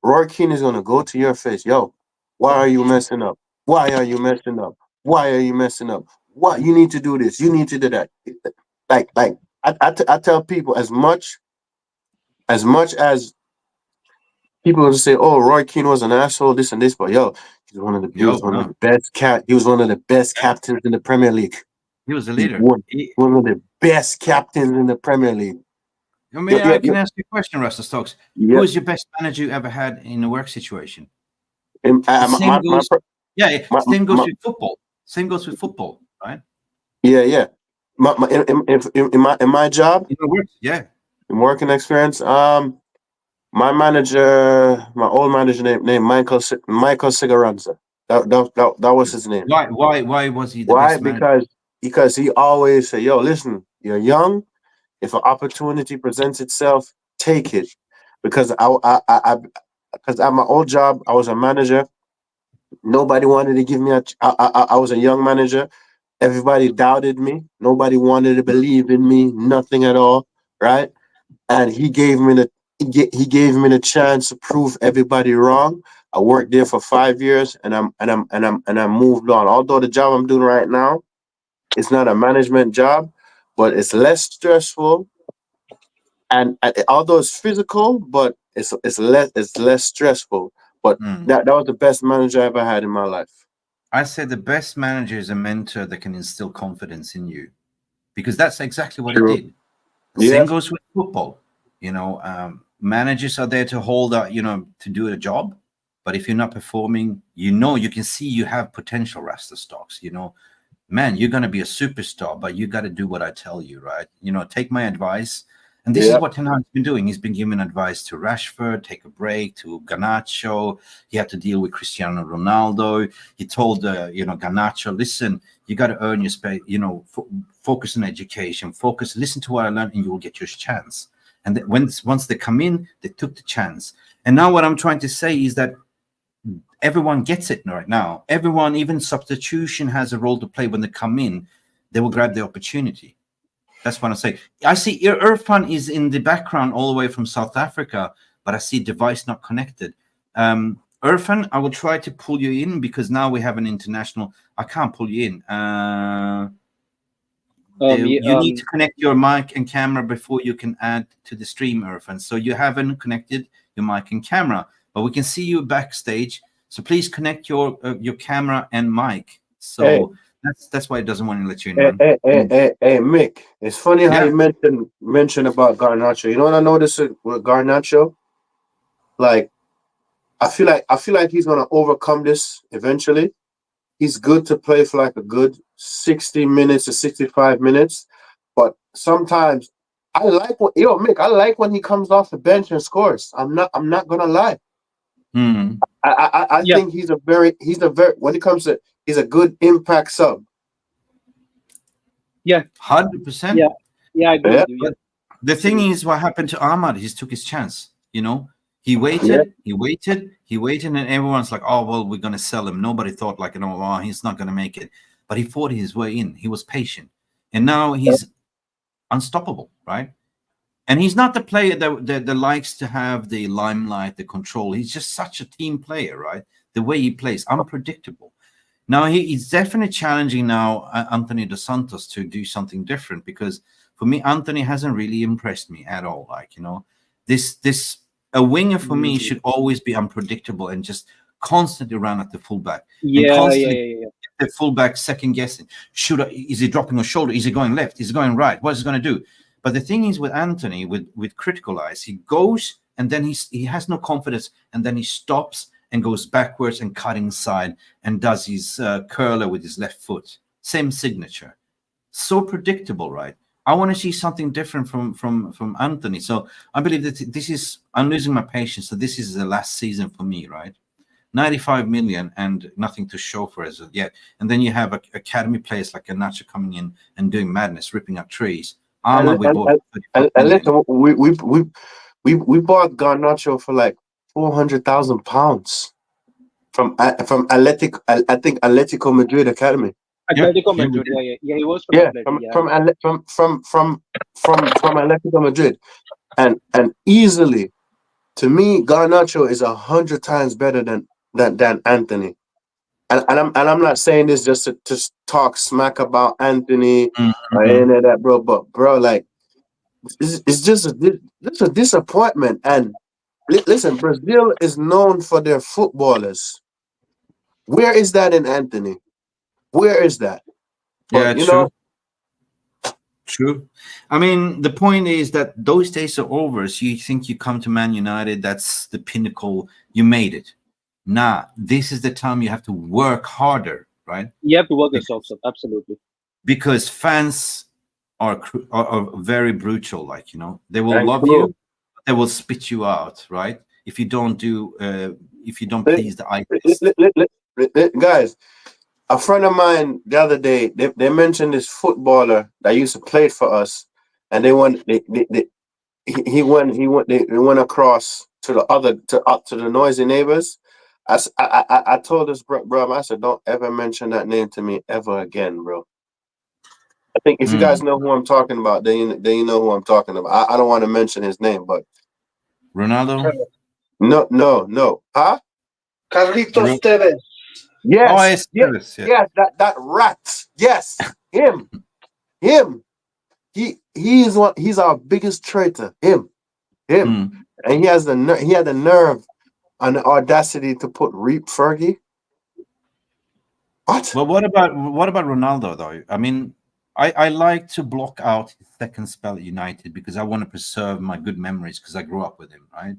Roy Keane is gonna go to your face, yo. Why are you messing up? Why are you messing up? Why are you messing up? What you need to do this? You need to do that. I tell people as people will say, "Oh, Roy Keane was an asshole, this and this," but yo, he Yo, was one of no, the best he was one of the best captains in the Premier League. he was a He leader. won one of the best captains in the Premier League. I mean, Yeah, I can ask you a question, Rasta Stocks. yeah. Who is your best manager you ever had in a work situation? And, The same goes. Yeah, my, same goes my, with football. Same goes with football, right? yeah. In my job, In the work, yeah. in working experience, my old manager named Michael Cigaranza. That was his name. Why was he the Why? best manager? Because he always said, "Yo, listen, you're young. If an opportunity presents itself, take it." Because because at my old job, I was a manager. Nobody wanted to give me I was a young manager. Everybody doubted me. Nobody wanted to believe in me. Nothing at all, right? And he gave me the chance to prove everybody wrong. I worked there for 5 years, and I moved on. Although the job I'm doing right now, it's not a management job, but it's less stressful. And although it's physical, but it's less stressful. But Hmm. that was the best manager I ever had in my life. I said the best manager is a mentor that can instill confidence in you, because that's exactly what he True. did. Yeah. Same goes with football. Managers are there to hold out, to do a job. But if you're not performing, you can see you have potential, Rasta Stocks. Man, you're going to be a superstar, but you got to do what I tell you, right? Take my advice. And this is Yeah. what Ten Hag's been doing. He's been giving advice to Rashford, take a break, to Garnacho. He had to deal with Cristiano Ronaldo. He told, Garnacho, listen, you got to earn your space, focus on education, listen to what I learned, and you will get your chance. And once they come in, they took the chance. And now what I'm trying to say is that everyone gets it right now. Everyone, even substitution, has a role to play. When they come in, they will grab the opportunity. That's what I say. I see Irfan is in the background all the way from South Africa, but I see device not connected. Irfan, I will try to pull you in, because now we have an international. I can't pull you in. You need to connect your mic and camera before you can add to the stream, Irfan. So you haven't connected your mic and camera, but we can see you backstage. So please connect your camera and mic. So Hey. that's why it doesn't want to let you in, Hey, man. hey, Mick. It's funny how Yeah. you mentioned about Garnacho. You know what I noticed with Garnacho? Like, I feel like he's gonna overcome this eventually. He's good to play for like a good 60 minutes to 65 minutes. But sometimes Mick, I like when he comes off the bench and scores. I'm not gonna lie. Hmm. I Yeah. think he's a very when it comes to he's a good impact sub. Yeah. 100%. Yeah. Yeah, I agree with you. Yeah. But the thing is, what happened to Ahmad? He took his chance. He Yeah. waited, and everyone's like, "Oh well, we're gonna sell him." Nobody thought like, "Oh, he's not gonna make it," but he fought his way in. He was patient, and now he's unstoppable, right? And he's not the player that likes to have the limelight, the control. He's just such a team player, right? The way he plays, unpredictable. Now he's definitely challenging now Anthony Dos Santos to do something different, because for me, Anthony hasn't really impressed me at all. Like, this a winger for me should always be unpredictable and just constantly run at the fullback and Yeah. constantly the fullback second guessing. Is he dropping a shoulder? Is he going left? Is he going right? What is he going to do? But the thing is with Anthony, with critical eyes, he goes and then he has no confidence, and then he stops and goes backwards and cut inside and does his curler with his left foot. Same signature. So predictable, right? I want to see something different from Anthony. So I believe that this is, I'm losing my patience. So this is the last season for me, right? 95 million and nothing to show for us yet. And then you have academy players like Garnacho coming in and doing madness, ripping up trees. And, We bought and listen, we bought Garnacho for like £400,000 from I think Atletico Madrid academy. Atletico Yeah, Madrid, yeah, he was from Yeah, Atletico, from Atletico Madrid, and easily, to me, Garnacho is 100 times better than Anthony. And I'm not saying this just to talk smack about Anthony or any of that, bro. But bro, like, it's just a disappointment. And listen, Brazil is known for their footballers. Where is that in Anthony? Where is that? Yeah, But you true. know, True. I mean, the point is that those days are over. So you think you come to Man United, that's the pinnacle. You made it. Nah, this is the time you have to work harder, right? You have to work your socks up, absolutely. Because fans are very brutal. Like, you know, they will and love cool. you, they will spit you out, right? If you don't please the eye. Guys, a friend of mine the other day, they mentioned this footballer that used to play for us, and they went across to the other to the noisy neighbors. I told this bro, I said, don't ever mention that name to me ever again, bro. I think if you guys know who I'm talking about, then you know who I'm talking about. I don't want to mention his name, but Ronaldo? No. Huh? Carlitos Tevez. Yes. Yes. Yes, that rat. Yes. Him. He's our biggest traitor. Him. And he had the nerve and the audacity to put Reap Fergie. What? Well, what about Ronaldo though? I mean, I like to block out his second spell at United because I want to preserve my good memories because I grew up with him, right?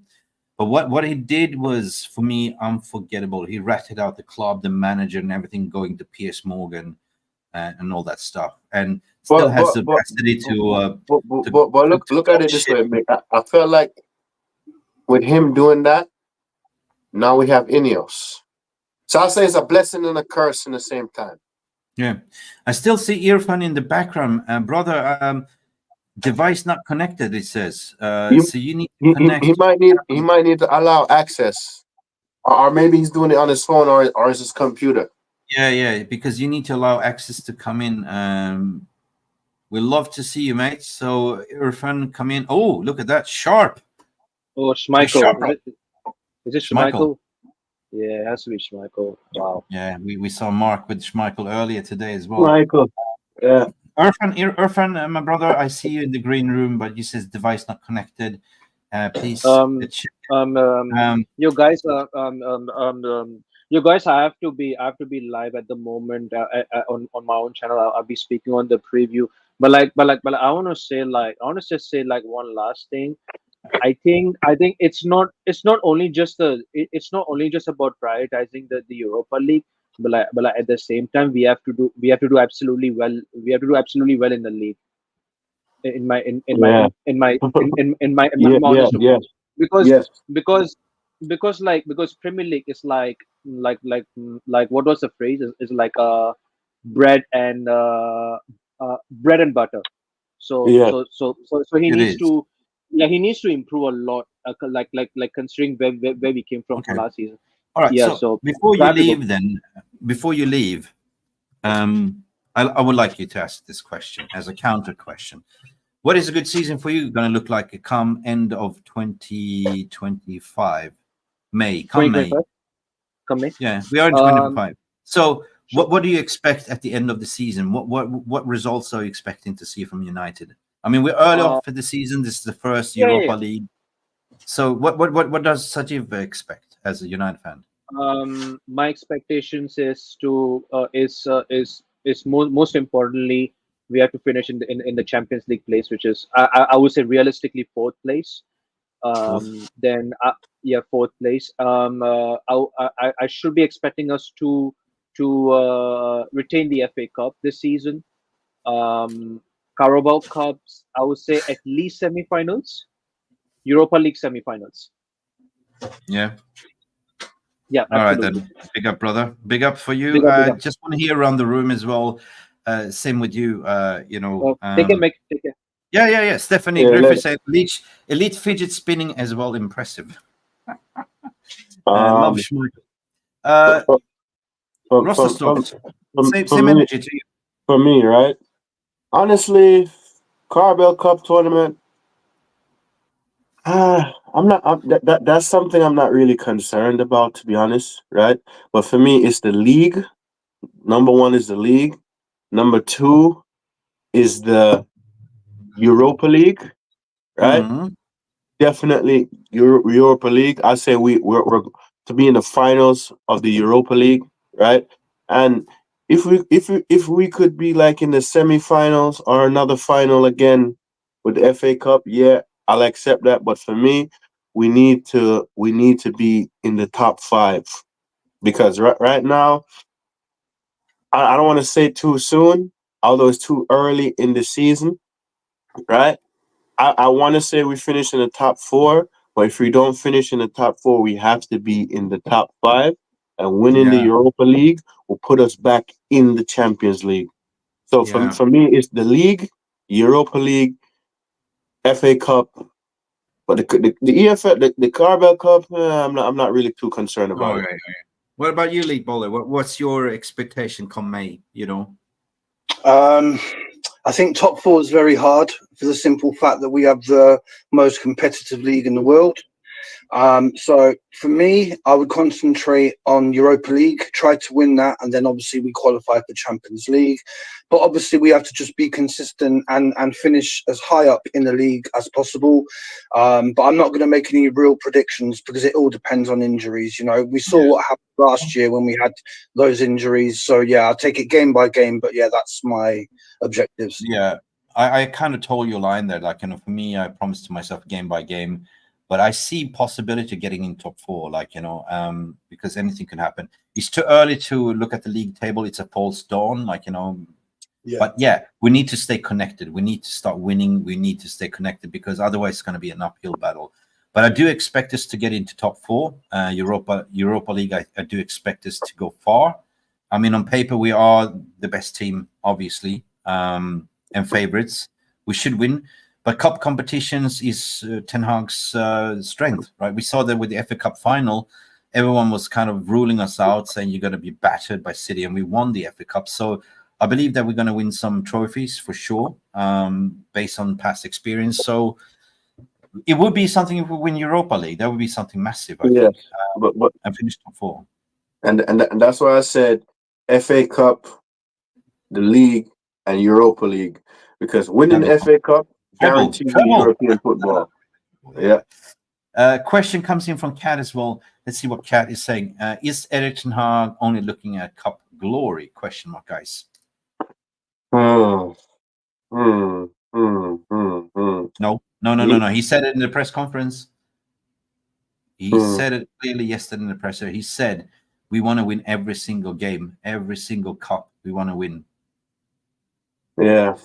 But what he did was, for me, unforgettable. He ratted out the club, the manager, and everything, going to Piers Morgan and all that stuff, and still has the capacity to. But look at it this way, mate. I felt like with him doing that, now we have Ineos. So I'll say it's a blessing and a curse in the same time. Yeah, I still see Irfan in the background, brother. Device not connected. It says. So you need to connect. He might need to allow access, or maybe he's doing it on his phone or his computer. Yeah, because you need to allow access to come in. We love to see you, mate. So Irfan, come in. Oh, look at that, sharp. Oh, Schmeichel. Is it Schmeichel? Yeah, it has to be Schmeichel. Wow. Yeah, we saw Mark with Schmeichel earlier today as well. Schmeichel. Yeah. Irfan, my brother, I see you in the green room, but you says device not connected. Please. You guys, you guys, I have to be live at the moment on my own channel. I'll be speaking on the preview. But I want to say one last thing. I think it's not only just about prioritizing the Europa League, but at the same time we have to do absolutely well. We have to do absolutely well in the league. In my honest opinion. Because Premier League is like what was the phrase, is like bread and butter. So he needs to. Yeah, he needs to improve a lot, like considering where we came from last season. All right. Yeah. So before you leave, I would like you to ask this question as a counter question. What is a good season for you going to look like come end of 2025? May. Yeah, we are in 2025. So what do you expect at the end of the season? What results are you expecting to see from United? I mean, we're early off for the season. This is the first Europa League. So what does Sajid expect as a United fan? My expectations is to most importantly, we have to finish in the Champions League place, which is I would say realistically fourth place. Then yeah, fourth place. I should be expecting us to retain the FA Cup this season. Carabao Cups, I would say at least semi-finals. Europa League semi-finals. Yeah. Yeah, All right absolutely. then. Big up, brother. Big up for you. Big up, big up. Just want to hear around the room as well. Same with you. Take it, Mick. Take it. Yeah. Stephanie Yeah, Griffith said elite fidget spinning as well. Impressive. Love Schmeichel. Rasta Stocks. Same me, energy to you. for me, right? Honestly, Carabao Cup tournament. That's something I'm not really concerned about, to be honest, right? But for me, it's the league. Number one is the league. Number two is the Europa League, right? Mhm. Definitely Europa League. I say we're to be in the finals of the Europa League, right? And if we could be like in the semifinals or another final again with the FA Cup, yeah, I'll accept that. But for me, we need to be in the top five because right now I don't want to say too soon, although it's too early in the season, right? I want to say we finish in the top four, but if we don't finish in the top four, we have to be in the top five. And winning the Yeah. Europa League will put us back in the Champions League. So Yeah. for me, it's the league, Europa League, FA Cup, but the EFL, the Carabao Cup, I'm not really too concerned about it. Okay. What about you, League Bowler? What's your expectation come May? I think top four is very hard for the simple fact that we have the most competitive league in the world. So for me, I would concentrate on Europa League, try to win that, and then obviously we qualify for Champions League. But obviously we have to just be consistent and finish as high up in the league as possible. But I'm not going to make any real predictions because it all depends on injuries. We saw what happened last year when we had those injuries. So yeah, I'll take it game by game. But yeah, that's my objectives. Yeah, I kind of told you a line there. Like, for me, I promised to myself game by game, but I see possibility of getting in top four. Because anything can happen. It's too early to look at the league table. It's a false dawn. Yeah. But yeah, we need to stay connected. We need to start winning. We need to stay connected because otherwise it's going to be an uphill battle. But I do expect us to get into top four. Europa League, I do expect us to go far. I mean, on paper, we are the best team, obviously, and favorites. We should win. But cup competitions is Ten Hag's strength, right? We saw that with the FA Cup final, everyone was kind of ruling us out, saying you're going to be battered by City, and we won the FA Cup. So I believe that we're going to win some trophies for sure, based on past experience. So it would be something if we win Europa League. That would be something massive, I think. But And finish top four. and that's why I said FA Cup, the league, and Europa League, because winning the FA Cup guarantees you European football. Yeah. Question comes in from Kat as well. Let's see what Kat is saying. Is Erik ten Hag only looking at cup glory? Question mark, guys. Hmm. No. He said it in the press conference. He said it clearly yesterday in the presser. He said, we want to win every single game, every single cup. We want to win. Yeah.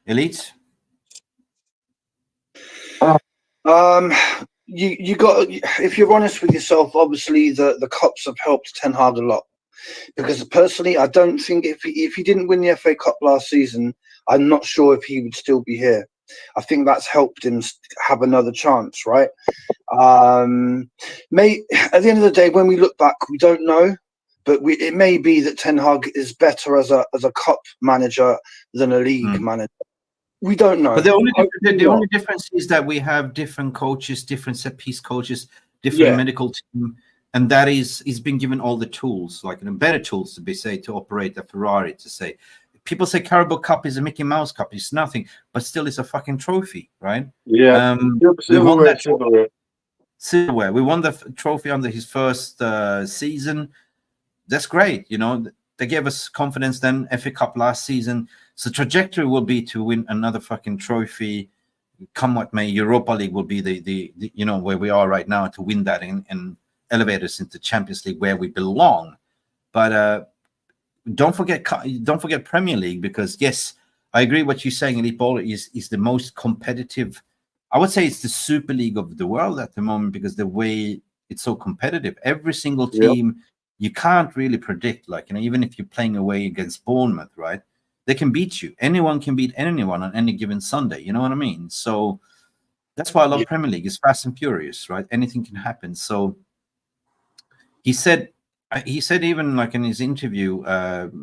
Elite? You got, if you're honest with yourself, obviously the cups have helped Ten Hag a lot. Because personally, I don't think if he didn't win the FA Cup last season, I'm not sure if he would still be here. I think that's helped him have another chance, right? At the end of the day, when we look back, we don't know, but it may be that Ten Hag is better as a cup manager than a league manager. We don't know. But the only difference is that we have different coaches, different set piece coaches, different medical team. And that is, he's been given all the tools, better tools to to operate a Ferrari, to say. People say Carabao Cup is a Mickey Mouse Cup. It's nothing, but still it's a fucking trophy, right? Yeah. Silverware. We won the trophy under his first season. That's great. They gave us confidence then. FA Cup last season. So trajectory will be to win another fucking trophy, come what may. Europa League will be the where we are right now, to win that and elevate us into Champions League where we belong. But don't forget Premier League, because yes, I agree what you're saying. Elite Ball is the most competitive. I would say it's the Super League of the world at the moment, because the way it's so competitive. Every single team, you can't really predict. Like, even if you're playing away against Bournemouth, right? They can beat you. Anyone can beat anyone on any given Sunday. You know what I mean? So that's why I love Premier League. It's fast and furious, right? Anything can happen. So he said even like in his interview,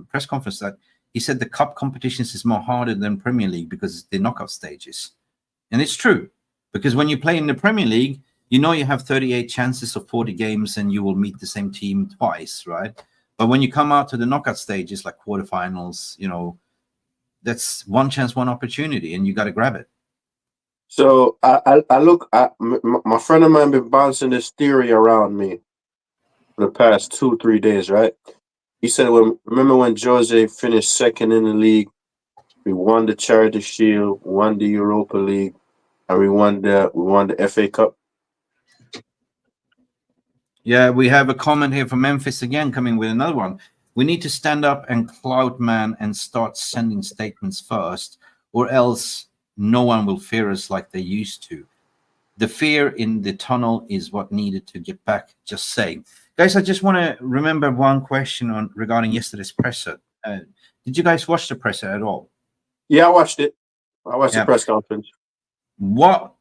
press conference, that he said the cup competitions is more harder than Premier League because it's the knockout stages. And it's true, because when you play in the Premier League, you have 38 chances of 40 games and you will meet the same team twice, right? But when you come out to the knockout stages, like quarterfinals, that's one chance, one opportunity, and you got to grab it. So I look at my friend of mine been bouncing this theory around me for the past 2-3 days, right? He said, remember when Jose finished second in the league, we won the Charity Shield, won the Europa League, and we won the FA Cup. Yeah, we have a comment here from Memphis again, coming with another one. We need to stand up and clout man and start sending statements first, or else no one will fear us like they used to. The fear in the tunnel is what needed to get back. Just saying. Guys, I just want to remember one question regarding yesterday's presser. Did you guys watch the presser at all? Yeah, I watched it. I watched the press conference. What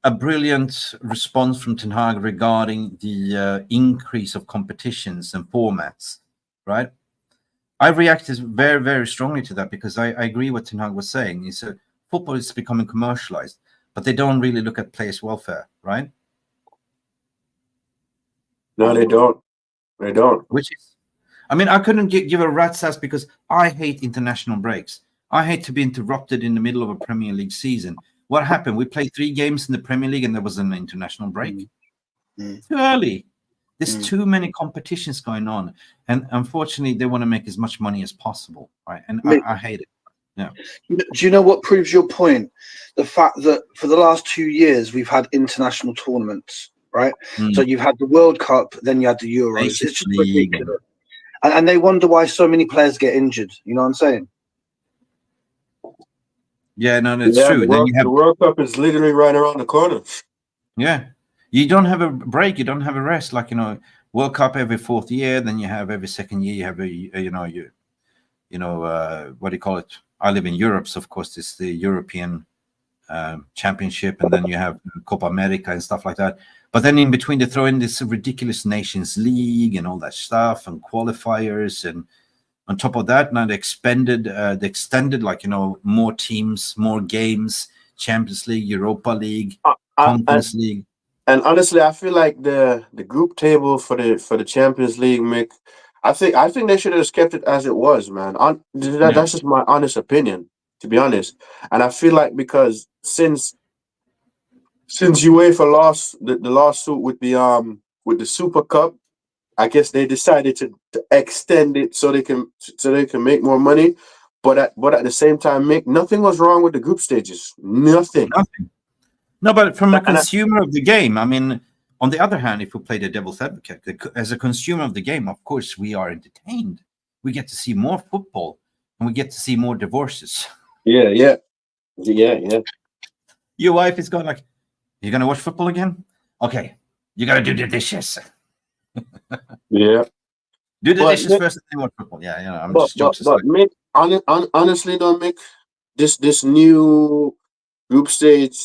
a brilliant response from Ten Hag regarding the increase of competitions and formats, right? I reacted very, very strongly to that, because I agree what Ten Hag was saying. He said football is becoming commercialized, but they don't really look at players' welfare, right? No, they don't. They don't. Which is, I couldn't give a rat's ass, because I hate international breaks. I hate to be interrupted in the middle of a Premier League season. What happened? We played 3 games in the Premier League and there was an international break. Too early. There's too many competitions going on. And unfortunately, they want to make as much money as possible, right? And I hate it. Yeah. Do you know what proves your point? The fact that for the last 2 years, we've had international tournaments, right? So you've had the World Cup, then you had the Euros. Nations It's just League. ridiculous. And they wonder why so many players get injured. You know what I'm saying? Yeah, no, that's true. The World Cup is literally right around the corner. Yeah. You don't have a break. You don't have a rest. Like, World Cup every 4th year. Then you have every 2nd year. You have what do you call it? I live in Europe, so of course it's the European Championship, and then you have Copa America and stuff like that. But then in between, they throw in this ridiculous Nations League and all that stuff, and qualifiers, and on top of that, now they extended like, more teams, more games, Champions League, Europa League, Conference League. And honestly, I feel like the group table for the Champions League, Mick, I think they should have kept it as it was, man. That's just my honest opinion, to be honest. And I feel like, because since UEFA lost the lawsuit with the Super Cup, I guess they decided to extend it so they can make more money. But at the same time, nothing was wrong with the group stages. Nothing. No, but from a consumer of the game, on the other hand, if we play the devil's advocate, as a consumer of the game, of course, we are entertained. We get to see more football, and we get to see more divorces. Yeah. Your wife is going like, "You're gonna watch football again? Okay, you gotta do the dishes." Yeah. Do the dishes first and then watch football. Yeah, I'm just joking. But Mick, honestly though, Mick, this new group stage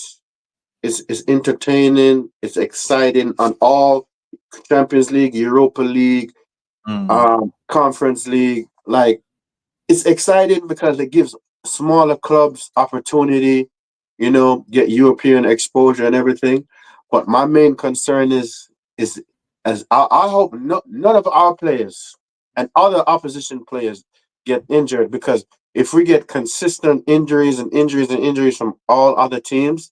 is entertaining. It's exciting on all Champions League, Europa League, Conference League. Like, it's exciting because it gives smaller clubs opportunity, get European exposure and everything. But my main concern is as I hope none of our players and other opposition players get injured, because if we get consistent injuries from all other teams,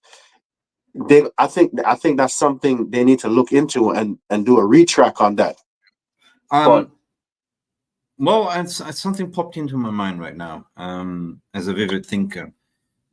I think that's something they need to look into and do a retrack on that. Well, something popped into my mind right now. As a vivid thinker,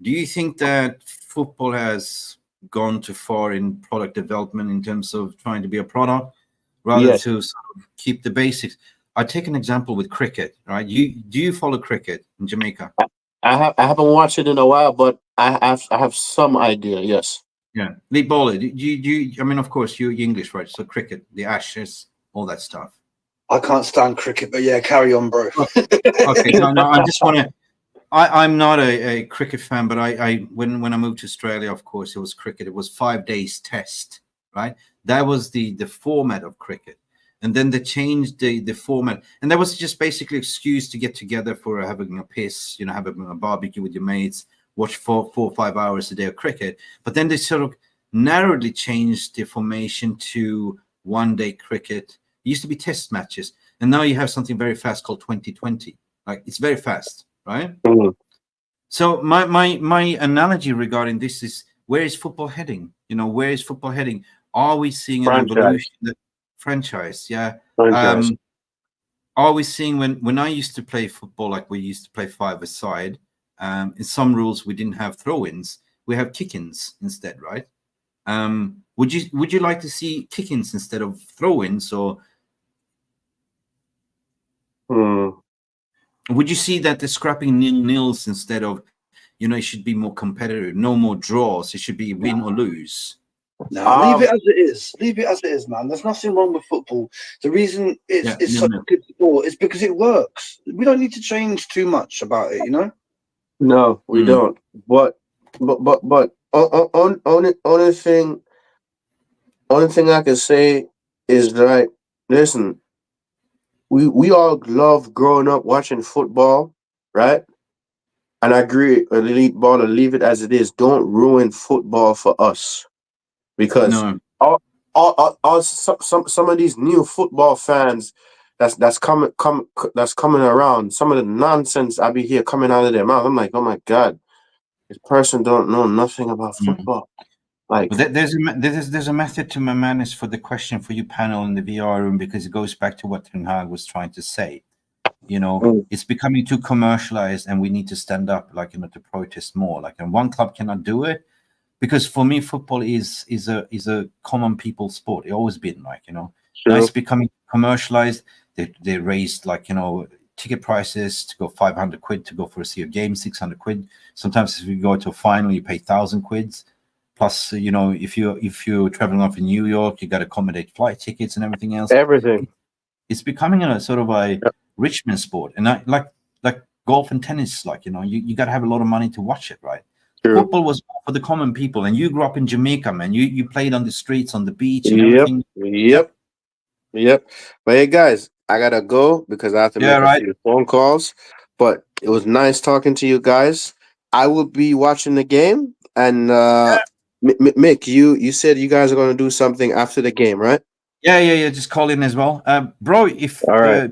do you think that football has gone too far in product development in terms of trying to be a product rather Yes, to sort of keep the basics? I take an example with cricket, right? Do you follow cricket in Jamaica? I haven't watched it in a while, but I have some idea. Yes. Yeah, Lee Bowler. I mean, of course, you're English, right? So cricket, the Ashes, all that stuff. I can't stand cricket, but yeah, carry on, bro. Okay, no, I just want to. I'm not a cricket fan, but when I moved to Australia, of course, it was cricket. It was 5 days test, right? That was the format of cricket, and then they changed the format, and that was just basically an excuse to get together for having a piss, having a barbecue with your mates, watch 4 or 5 hours a day of cricket. But then they sort of narrowly changed the formation to 1 day cricket. It used to be test matches, and now you have something very fast called 2020. Like it's very fast, right? Mhm. So my analogy regarding this is, where is football heading? Where is football heading? Are we seeing an Franchise. evolution? Franchise, yeah. Franchise. Are we seeing when I used to play football, like we used to play five-a-side? In some rules we didn't have throw-ins; we have kick-ins instead, right? Would you like to see kick-ins instead of throw-ins, or Hmm. would you see that they're scrapping nil-nils instead of, it should be more competitive, no more draws, it should be win or lose? No, leave it as it is. Leave it as it is, man. There's nothing wrong with football. The reason it's such a good sport is because it works. We don't need to change too much about it, No, we don't. But only thing I can say is that, listen, we all love growing up watching football, right? And I agree, elite ball, leave it as it is. Don't ruin football for us, because No. some of these new football fans that's coming around. Some of the nonsense I be hear coming out of their mouth. I'm like, oh my god, this person don't know nothing about football. Like, Well, there's a method to my madness for the question for you panel in the VR room, because it goes back to what Ten Hag was trying to say. It's becoming too commercialized, and we need to stand up, to protest more. And one club cannot do it, because for me, football is a common people sport. It's always been now it's becoming commercialized. They raised ticket prices to go 500 quid to go for see a game, 600 quid. Sometimes if you go to a final, you pay 1,000 quids. Plus, if you're traveling off in New York, you got to accommodate flight tickets and everything else. everything. It's becoming a sort of a Richmond sport, and like golf and tennis. You got to have a lot of money to watch it, right? True. Football was for the common people, and you grew up in Jamaica, man. You played on the streets, on the beach, and everything. Yep. But hey, guys, I gotta go because I have to make a few phone calls. But it was nice talking to you guys. I will be watching the game, and Mick, you said you guys are going to do something after the game, right? Yeah. Just call in as well, bro. If All right.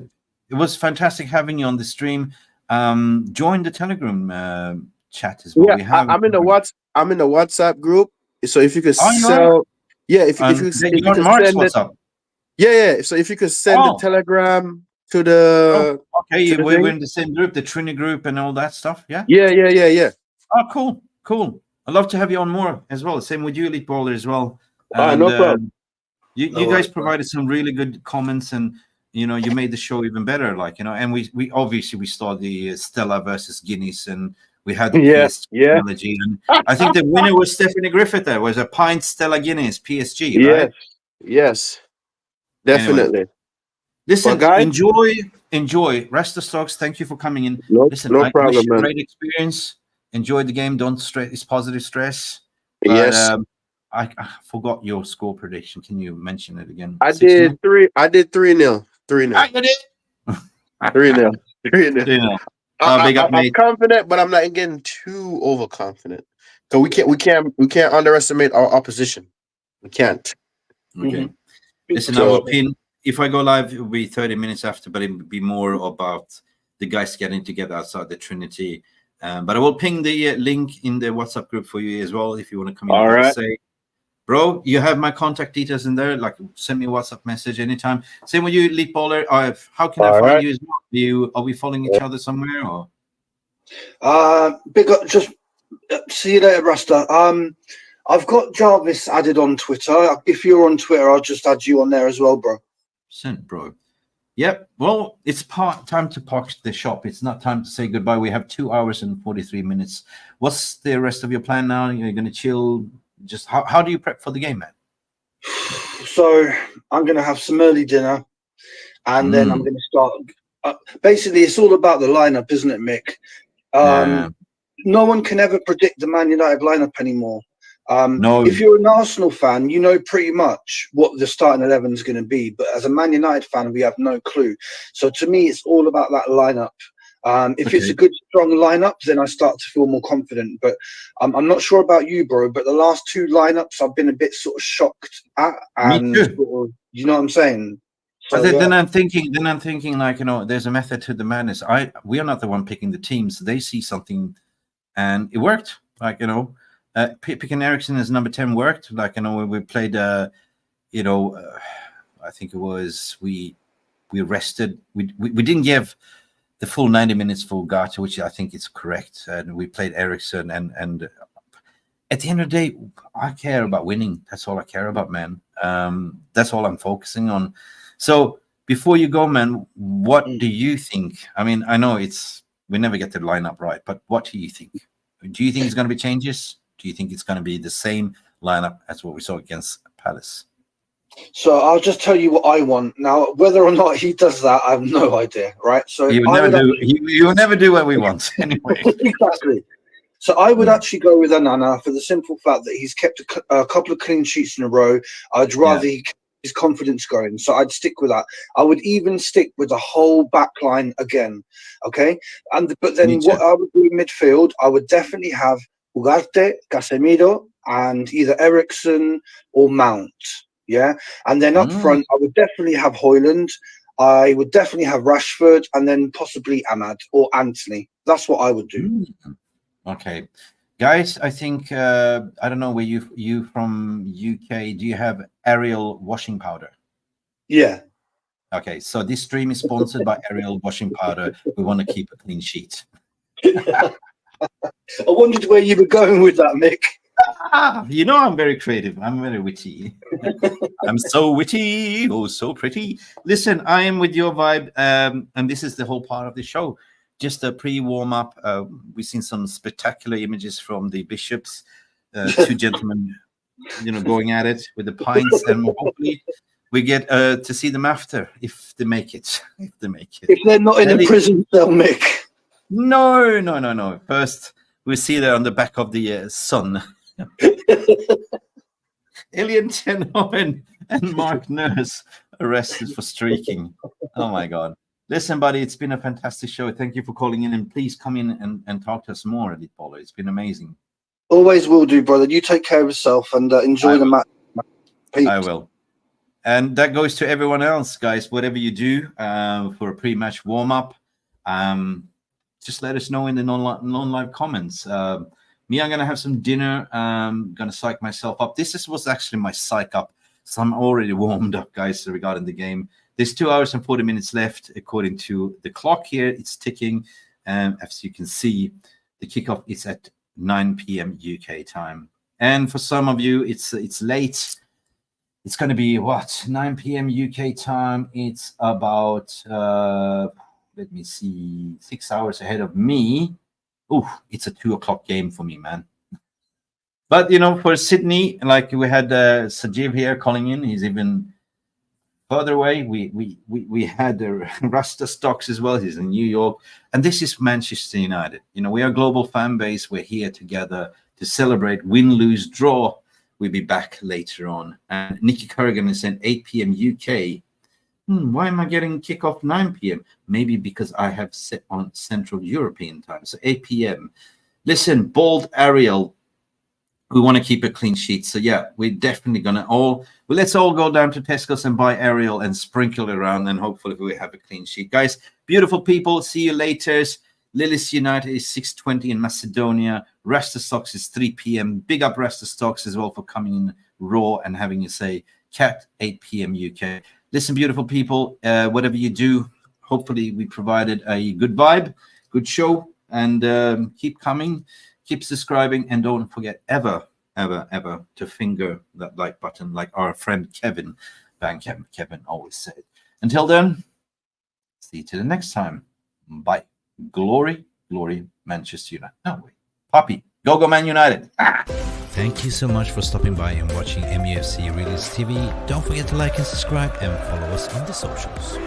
It was fantastic having you on the stream. Join the Telegram chat as well. Yeah, I'm in the WhatsApp group. So if you could if you could Mark's send it, WhatsApp. Yeah. So if you could send the Telegram to the okay, to the we're thing. in the same group, the Trini group, and all that stuff. Yeah. Yeah. Oh, cool. I'd love to have you on more as well. Same with you, Elite Baller, as well. And, no problem. You guys provided some really good comments, and you made the show even better. And we obviously saw the Stella versus Guinness, and we had the PSG analogy. And I think the winner was Stephanie Griffith. There was a pint Stella Guinness PSG, right? Yes, definitely. Anyway, listen, guys, enjoy. Rasta Stocks, thank you for coming in. No I problem, wish you a man. great experience. Enjoy the game. Don't stress. It's positive stress. But, I forgot your score prediction. Can you mention it again? I did 3-0. 3-0. 3-0. I'm confident, but I'm not getting too overconfident. So we can't underestimate our opposition. We can't. Okay. Listen, I will pin. If I go live, it will be 30 minutes after, but it will be more about the guys getting together outside the Trinity. But I will ping the link in the WhatsApp group for you as well if you want to come in. All right. Bro, you have my contact details in there. Like, send me a WhatsApp message anytime. Same with you, Lead Baller. How can I All find right. you as well? Are we following each other somewhere? Or Big up, just see you later, Rasta. I've got Jarvis added on Twitter. If you're on Twitter, I'll just add you on there as well, bro. send, bro. Yep. Well, it's time to park the shop. It's not time to say goodbye. We have 2 hours and 43 minutes. What's the rest of your plan now? You're going to chill. Just how do you prep for the game, man? So I'm going to have some early dinner, and then I'm going to start. Basically, it's all about the lineup, isn't it, Mick? No one can ever predict the Man United lineup anymore. No. If you're an Arsenal fan, you know pretty much what the starting 11 is going to be. But as a Man United fan, we have no clue. So to me, it's all about that lineup. If it's a good, strong lineup, then I start to feel more confident. But I'm not sure about you, bro. But the last two lineups, I've been a bit sort of shocked at. And Me too. sort of, you know what I'm saying? So, But then I'm thinking, like, there's a method to the madness. We are not the one picking the teams. They see something, and it worked. Like, picking Ericsson as number 10 worked. Like, when we played, I think it was we rested. We didn't give the full 90 minutes for Gata, which I think is correct. And we played Ericsson, and at the end of the day, I care about winning. That's all I care about, man. That's all I'm focusing on. So before you go, man, what do you think? I mean, I know we never get the lineup right, but what do you think? Do you think it's going to be changes? Do you think it's going to be the same lineup as what we saw against Palace? So I'll just tell you what I want. Now, whether or not he does that, I have no idea, right? So He will never do what we want anyway. Exactly. So I would actually go with Anana for the simple fact that he's kept a couple of clean sheets in a row. I'd rather he keep his confidence going. So I'd stick with that. I would even stick with the whole back line again. Okay. But then what I would do in midfield, I would definitely have Ugarte, Casemiro, and either Ericsson or Mount. Yeah. And then up front, I would definitely have Højlund. I would definitely have Rashford, and then possibly Ahmad or Anthony. That's what I would do. Okay. Guys, I think, I don't know where you from UK, do you have Ariel washing powder? Yeah. Okay, so this stream is sponsored by Ariel washing powder. We want to keep a clean sheet. I wondered where you were going with that, Mick. I'm very creative. I'm very witty. I'm so witty. Oh, so pretty. Listen, I am with your vibe. And this is the whole part of the show. Just a pre-warm up. We've seen some spectacular images from the bishops. Two gentlemen, going at it with the pints. And hopefully we get to see them after, if they make it. If they're not in a prison cell, Mick. No. First, we see them on the back of the sun. Alien Tenor and Mark Nurse arrested for streaking. Oh my God. Listen, buddy, it's been a fantastic show. Thank you for calling in, and please come in and talk to us more, Elite Baller. It's been amazing. Always will do, brother. You take care of yourself and enjoy the match. I will. And that goes to everyone else, guys. Whatever you do for a pre-match warm-up, just let us know in the non-live comments. Me, I'm going to have some dinner. I'm going to psych myself up. This was actually my psych up. So I'm already warmed up, guys, regarding the game. There's 2 hours and 40 minutes left, according to the clock here. It's ticking. As you can see, the kickoff is at 9 p.m. UK time. And for some of you, it's late. It's going to be, 9 p.m. UK time. It's about, let me see, 6 hours ahead of me. Oh, it's a 2 o'clock game for me, man. But, for Sydney, like we had Sajiv here calling in. He's even further away. We had Rasta Stocks as well. He's in New York. And this is Manchester United. We are a global fan base. We're here together to celebrate win, lose, draw. We'll be back later on. And Nikki Corrigan is saying 8 p.m. UK. Why am I getting kickoff 9 p.m.? Maybe because I have set on Central European time. So 8 p.m. Listen, Bold Ariel, we want to keep a clean sheet. So yeah, we're definitely going to let's all go down to Tesco's and buy Ariel and sprinkle it around, and hopefully we have a clean sheet. Guys, beautiful people. See you later. Lillis United is 6:20 in Macedonia. Rasta Stocks is 3 p.m. Big up Rasta Stocks as well for coming in raw and having you say Cat 8 p.m. UK. Listen, beautiful people, whatever you do, hopefully we provided a good vibe, good show, and keep coming, keep subscribing, and don't forget ever to finger that like button like our friend Kevin always said. Until then, see you till the next time. Bye. Glory, Manchester United. No, wait. Poppy, go Man United. Thank you so much for stopping by and watching MUFC Realist TV. Don't forget to like and subscribe and follow us on the socials.